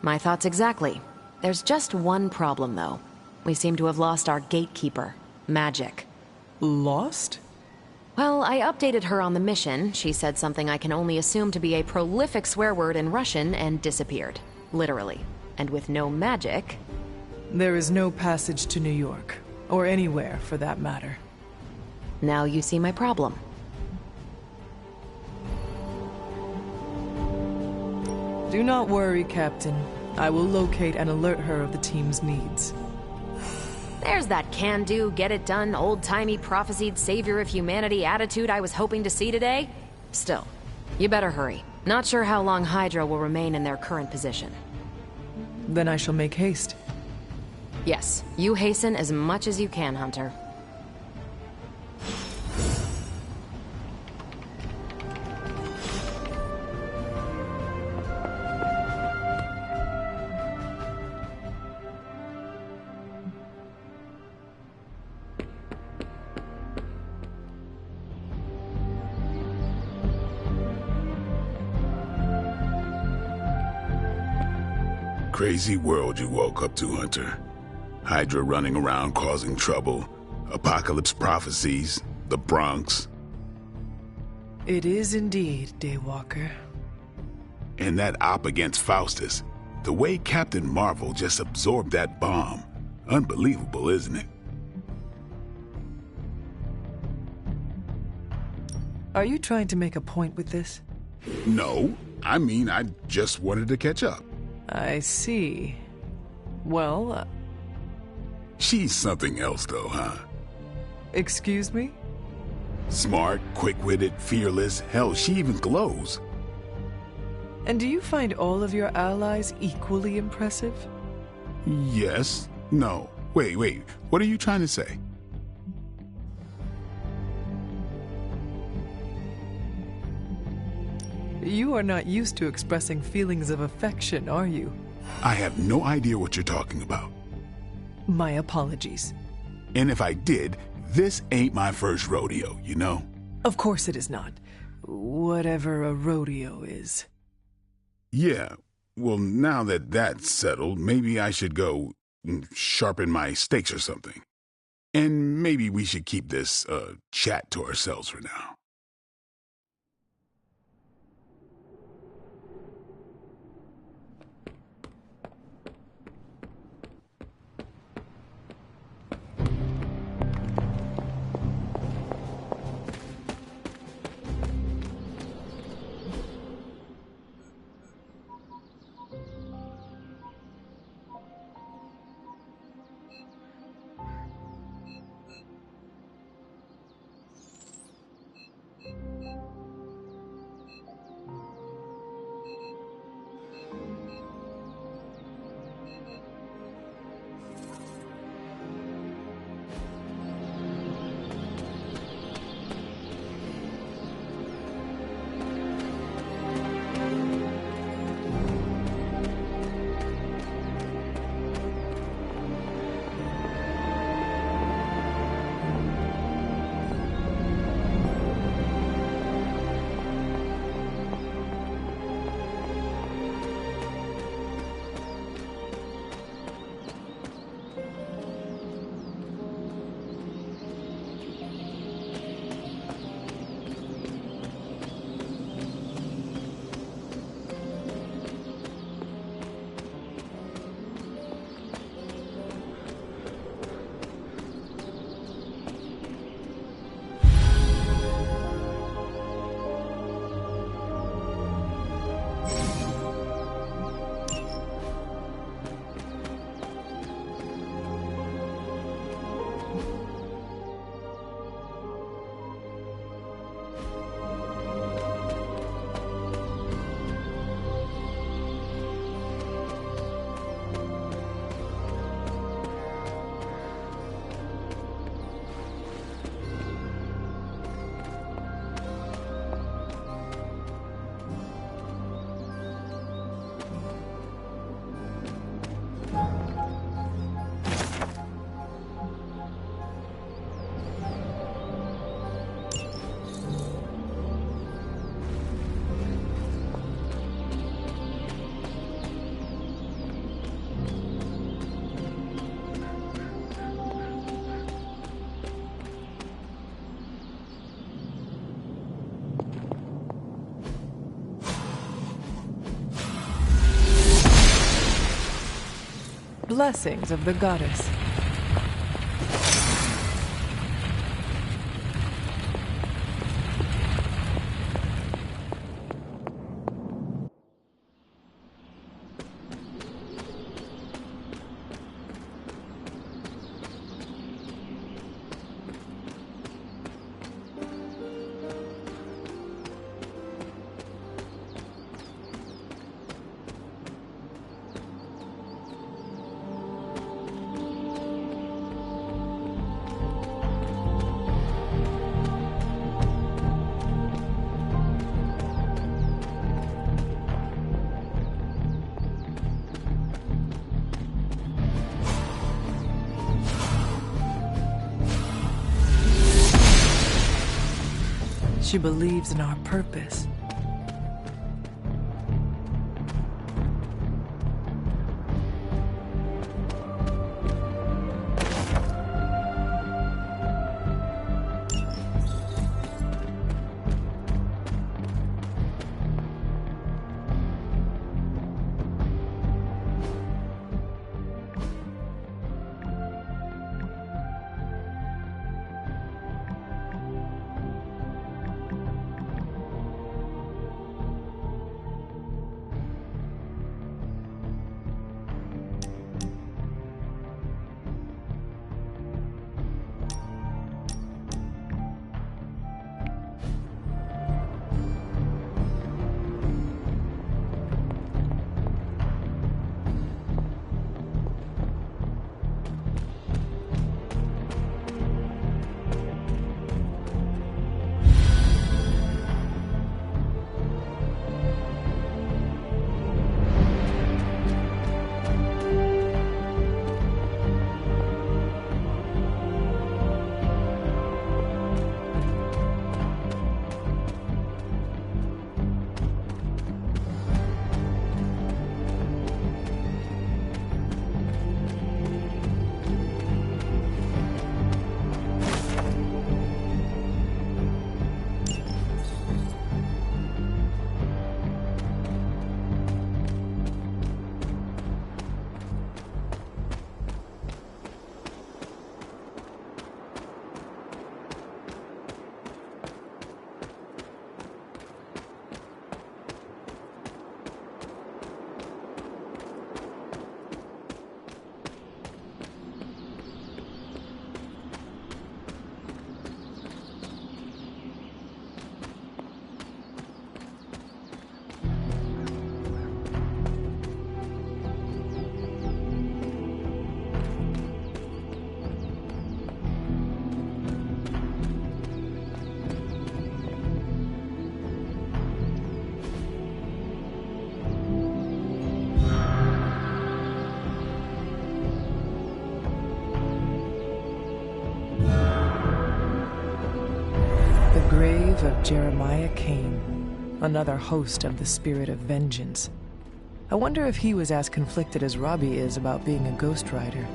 My thoughts exactly. There's just one problem, though. We seem to have lost our gatekeeper, Magic. Lost? Well, I updated her on the mission. She said something I can only assume to be a prolific swear word in Russian and disappeared. Literally. And with no magic... There is no passage to New York. Or anywhere, for that matter. Now you see my problem. Do not worry, Captain. I will locate and alert her of the team's needs. There's that can-do, get-it-done, old-timey prophesied savior of humanity attitude I was hoping to see today. Still, you better hurry. Not sure how long Hydra will remain in their current position. Then I shall make haste. Yes, you hasten as much as you can, Hunter. Crazy world you woke up to, Hunter. Hydra running around causing trouble, apocalypse prophecies, the Bronx. It is indeed, Daywalker. And that op against Faustus. The way Captain Marvel just absorbed that bomb. Unbelievable, isn't it? Are you trying to make a point with this? No, I mean, I just wanted to catch up. I see. Well, She's something else, though, huh? Excuse me? Smart, quick-witted, fearless. Hell, she even glows. And do you find all of your allies equally impressive? Yes. No. Wait. What are you trying to say? You are not used to expressing feelings of affection, are you? I have no idea what you're talking about. My apologies. And if I did, this ain't my first rodeo, you know? Of course it is not. Whatever a rodeo is. Yeah. Well, now that that's settled, maybe I should go sharpen my stakes or something. And maybe we should keep this chat to ourselves for now. blessings of the goddess. She believes in our purpose. Of Jeremiah Kane, another host of the Spirit of Vengeance. I wonder if he was as conflicted as Robbie is about being a Ghost Rider.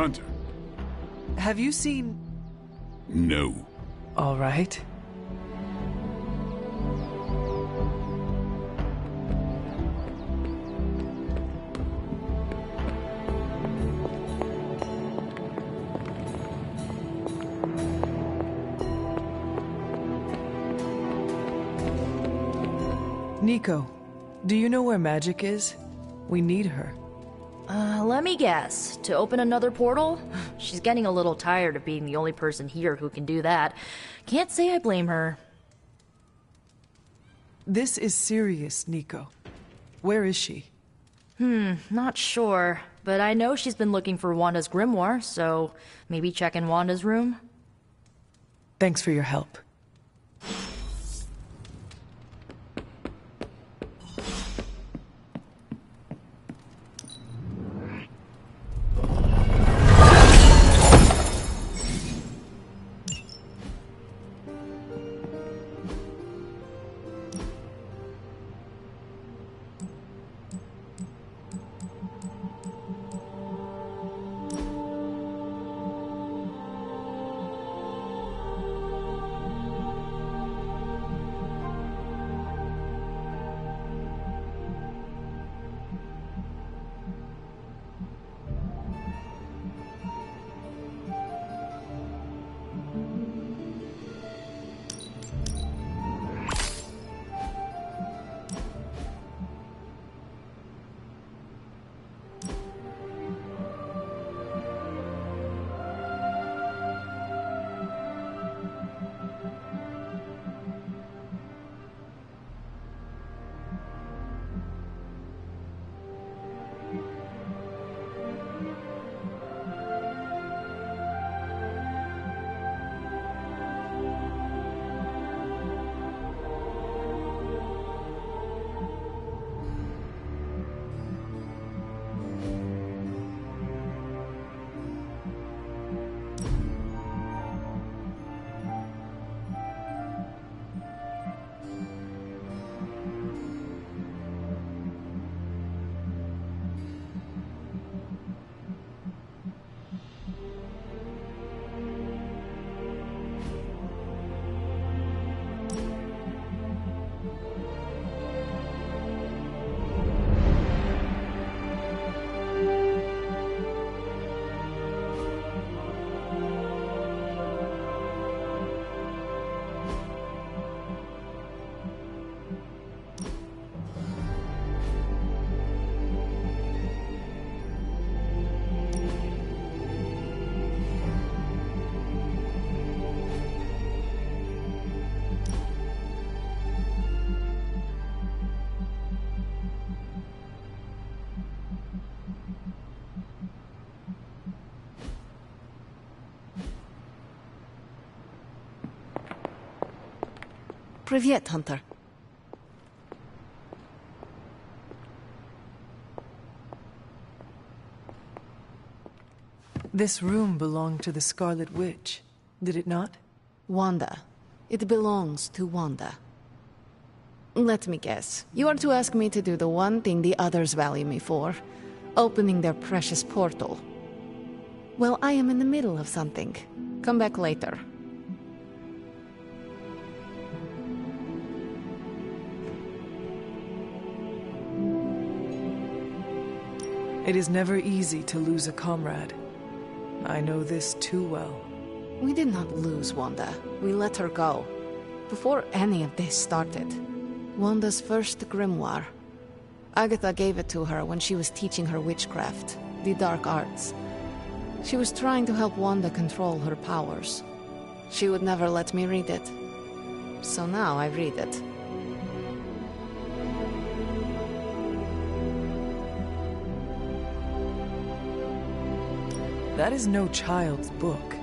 Hunter. Have you seen... No. All right. Nico, do you know where Magic is? We need her. Let me guess. To open another portal? She's getting a little tired of being the only person here who can do that. Can't say I blame her. This is serious, Nico. Where is she? Not sure. But I know she's been looking for Wanda's grimoire, so maybe check in Wanda's room? Thanks for your help. Привет, Hunter. This room belonged to the Scarlet Witch, did it not? Wanda. It belongs to Wanda. Let me guess. You are to ask me to do the one thing the others value me for. Opening their precious portal. Well, I am in the middle of something. Come back later. It is never easy to lose a comrade. I know this too well. We did not lose Wanda. We let her go. Before any of this started. Wanda's first grimoire. Agatha gave it to her when she was teaching her witchcraft, the dark arts. She was trying to help Wanda control her powers. She would never let me read it. So now I read it. That is no child's book.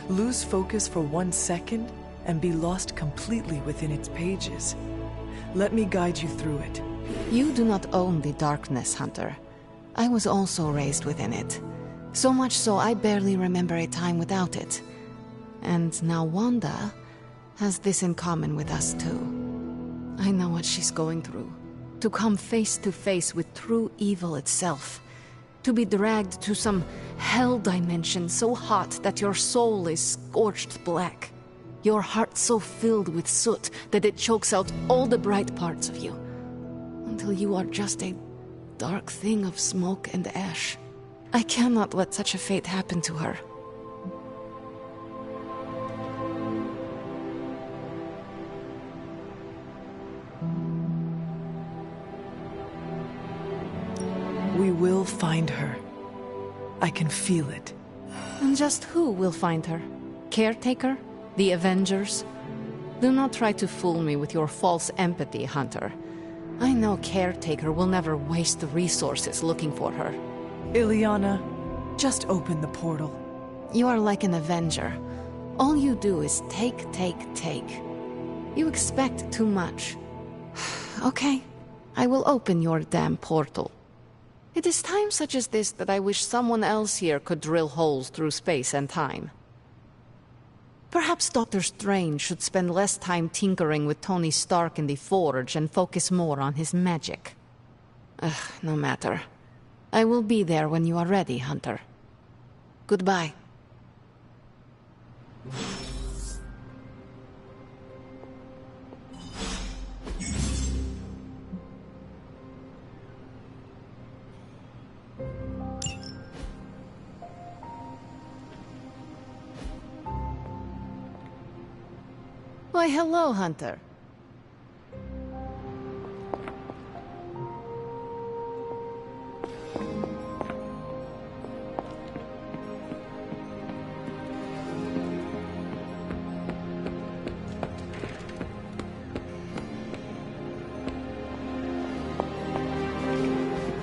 Lose focus for 1 second and be lost completely within its pages. Let me guide you through it. You do not own the darkness, Hunter. I was also raised within it. So much so I barely remember a time without it. And now Wanda has this in common with us too. I know what she's going through. To come face to face with true evil itself. To be dragged to some hell dimension so hot that your soul is scorched black. Your heart so filled with soot that it chokes out all the bright parts of you. Until you are just a dark thing of smoke and ash. I cannot let such a fate happen to her. will find her. I can feel it. And just who will find her? Caretaker? The Avengers? Do not try to fool me with your false empathy, Hunter. I know Caretaker will never waste the resources looking for her. Illyana, just open the portal. You are like an Avenger. All you do is take. You expect too much. Okay, I will open your damn portal. It is times such as this that I wish someone else here could drill holes through space and time. Perhaps Doctor Strange should spend less time tinkering with Tony Stark in the Forge and focus more on his magic. No matter. I will be there when you are ready, Hunter. Goodbye. Why, hello, Hunter.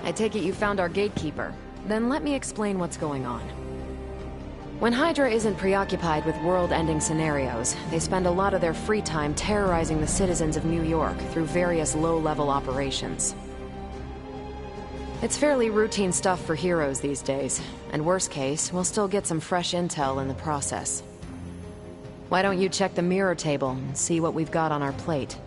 I take it you found our gatekeeper. Then let me explain what's going on. When Hydra isn't preoccupied with world-ending scenarios, they spend a lot of their free time terrorizing the citizens of New York through various low-level operations. It's fairly routine stuff for heroes these days, and worst case, we'll still get some fresh intel in the process. Why don't you check the mirror table and see what we've got on our plate?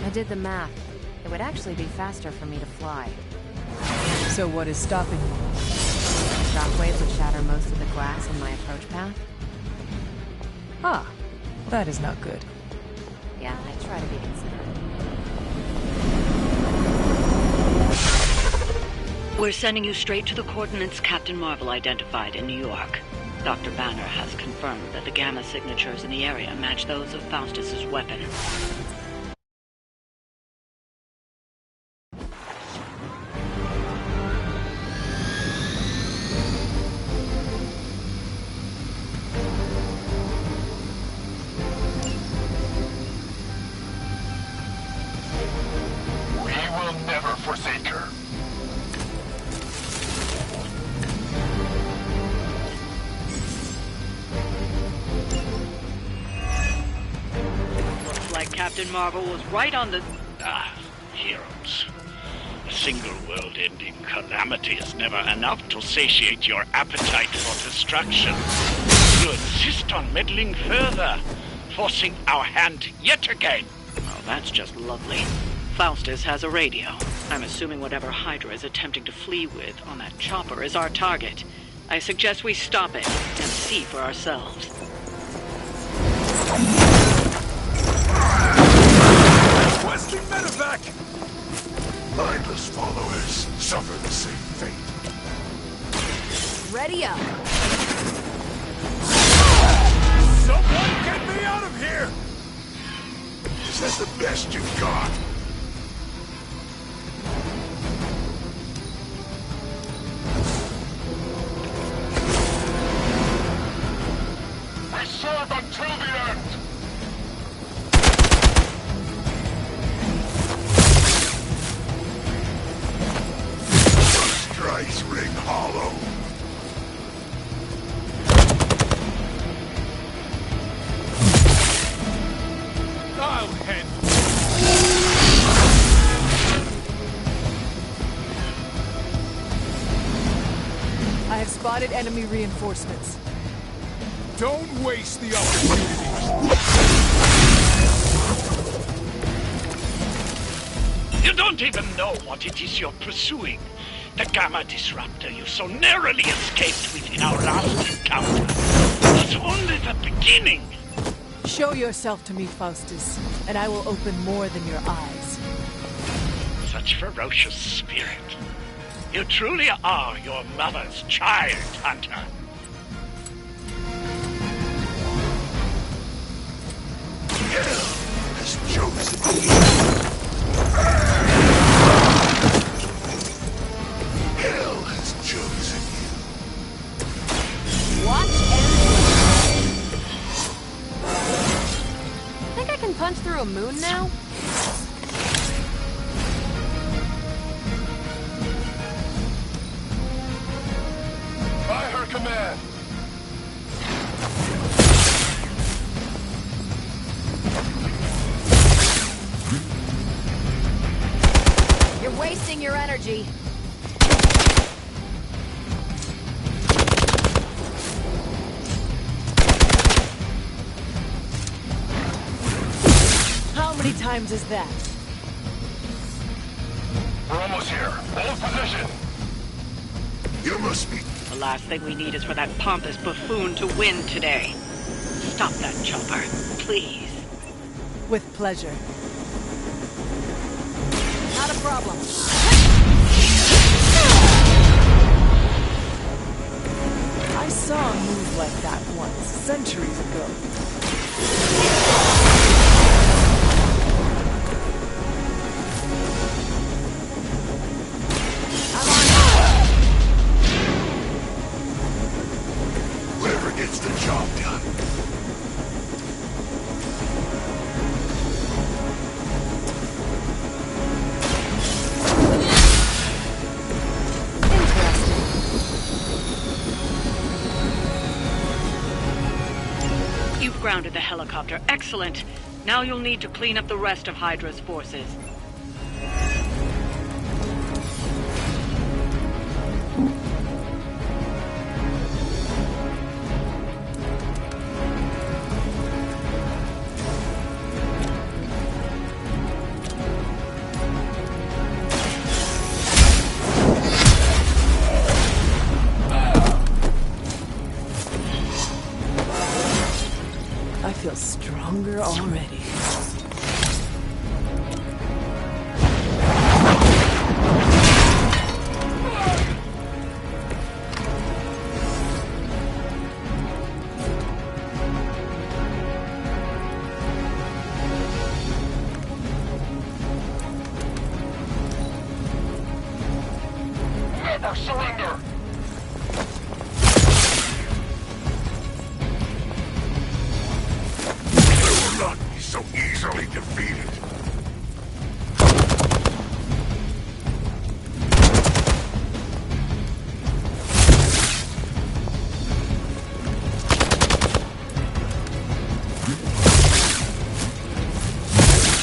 I did the math. It would actually be faster for me to fly. So what is stopping you? Shockwaves would shatter most of the glass in my approach path. Ah, that is not good. Yeah, I try to be considerate. We're sending you straight to the coordinates Captain Marvel identified in New York. Dr. Banner has confirmed that the gamma signatures in the area match those of Faustus's weapon. Captain Marvel was right on the... Heroes. A single world-ending calamity is never enough to satiate your appetite for destruction. You insist on meddling further, forcing our hand yet again. Oh, that's just lovely. Faustus has a radio. I'm assuming whatever Hydra is attempting to flee with on that chopper is our target. I suggest we stop it and see for ourselves. Requesting medevac! Mindless followers suffer the same fate. Ready up! Someone get me out of here! Is that the best you've got? We serve until the end! Strikes ring hollow. have spotted enemy reinforcements. Don't waste the opportunity. You don't even know what it is you're pursuing. The Gamma Disruptor you so narrowly escaped with in our last encounter was only the beginning. Show yourself to me, Faustus, and I will open more than your eyes. Such ferocious spirit. You truly are your mother's child, Hunter. Hell has chosen you. Hell has chosen you. Watch and... Think I can punch through a moon now? By her command. You're wasting your energy. How many times is that? We're almost here. Hold position. You must be... The last thing we need is for that pompous buffoon to win today. Stop that chopper, please. With pleasure. Not a problem. I saw a move like that once, centuries ago. Whatever gets the job done. You've grounded the helicopter. Excellent. Now you'll need to clean up the rest of Hydra's forces. I feel stronger already. Never surrender. Not be so easily defeated.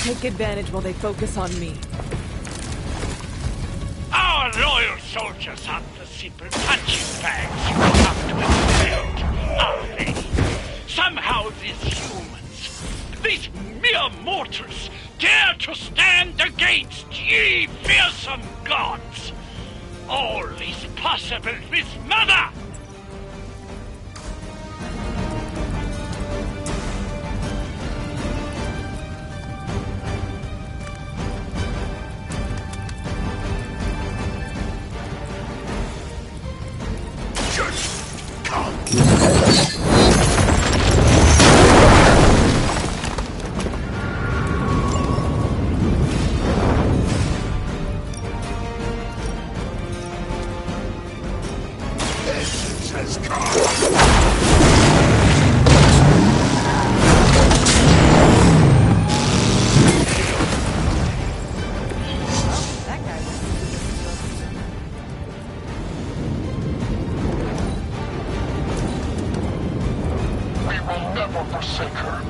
Take advantage while they focus on me. Our loyal soldiers aren't the simple punching bags you come to expect, are they? Somehow these humans, these mere mortals, dare to stand against ye fearsome gods. All is possible with Mother! Just come. Essence has We will never forsake her.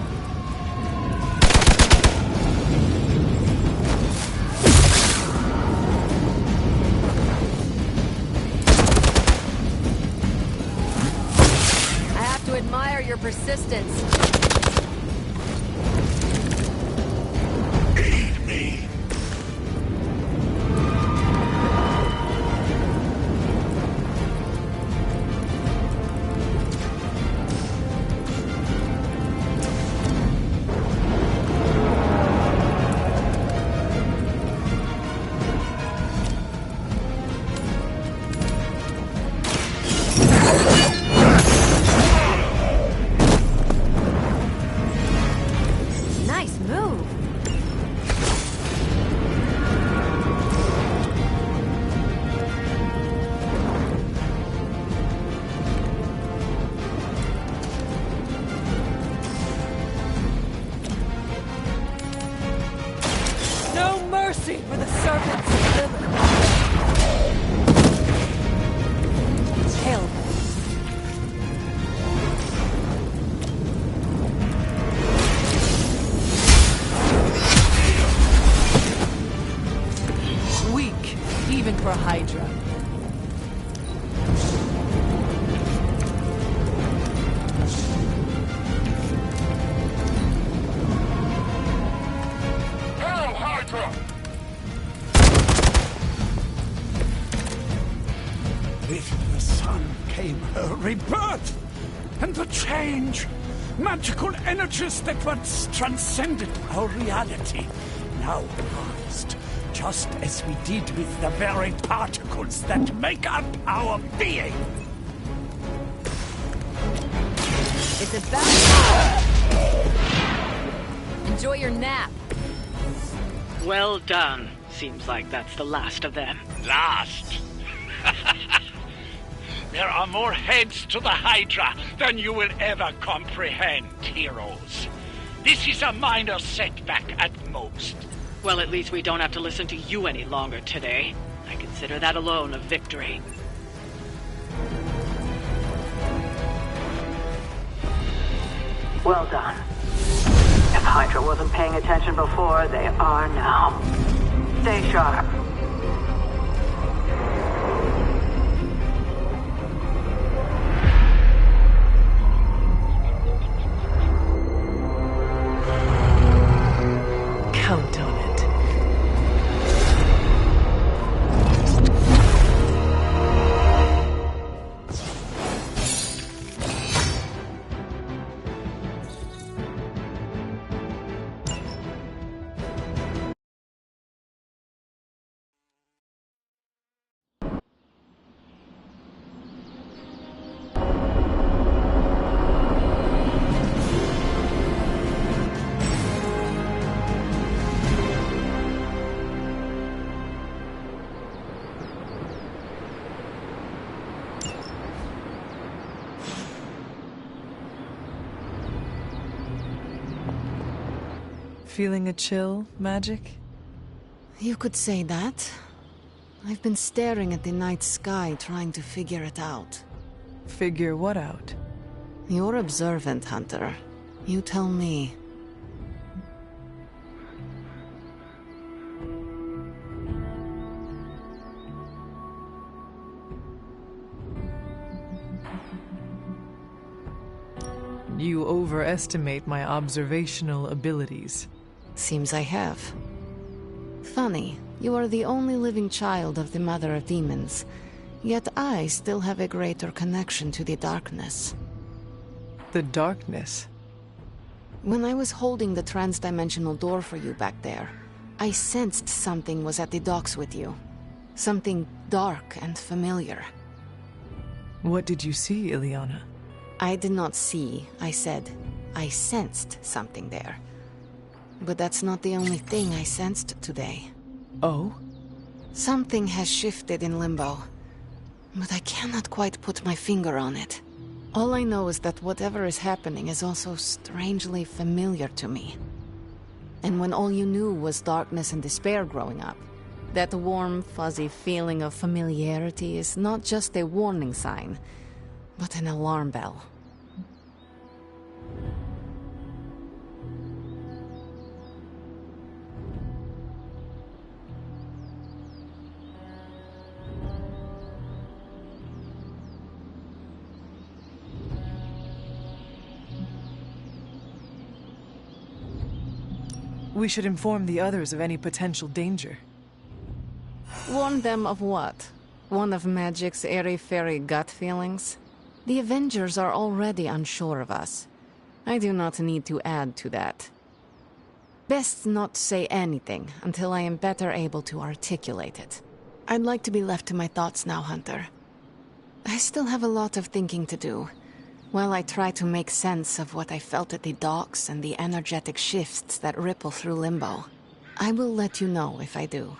your persistence. Aid me. Nice move. No mercy for the serpents of Lilith. Hail them. Weak, even for Hydra. Hail Hydra! With the sun came her rebirth and the change. Magical energies that once transcended our reality now passed, just as we did with the very particles that make up our being. It's about Enjoy your nap. Well done. Seems like that's the last of them. Last? There are more heads to the Hydra than you will ever comprehend, heroes. This is a minor setback at most. Well, at least we don't have to listen to you any longer today. I consider that alone a victory. Well done. If Hydra wasn't paying attention before, they are now. Stay sharp. Count on it. Feeling a chill, Magic? You could say that. I've been staring at the night sky trying to figure it out. Figure what out? You're observant, Hunter. You tell me. You overestimate my observational abilities. Seems I have. Funny, you are the only living child of the Mother of Demons, yet I still have a greater connection to the darkness. The darkness? When I was holding the transdimensional door for you back there, I sensed something was at the docks with you. Something dark and familiar. What did you see, Illyana? I did not see, I said. I sensed something there. But that's not the only thing I sensed today. Oh? Something has shifted in Limbo, but I cannot quite put my finger on it. All I know is that whatever is happening is also strangely familiar to me. And when all you knew was darkness and despair growing up, that warm, fuzzy feeling of familiarity is not just a warning sign, but an alarm bell. We should inform the others of any potential danger. Warn them of what? One of Magic's airy-fairy gut feelings? The Avengers are already unsure of us. I do not need to add to that. Best not say anything until I am better able to articulate it. I'd like to be left to my thoughts now, Hunter. I still have a lot of thinking to do, while I try to make sense of what I felt at the docks and the energetic shifts that ripple through Limbo. I will let you know if I do.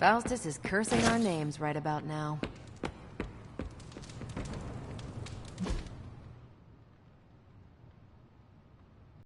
Faustus is cursing our names right about now.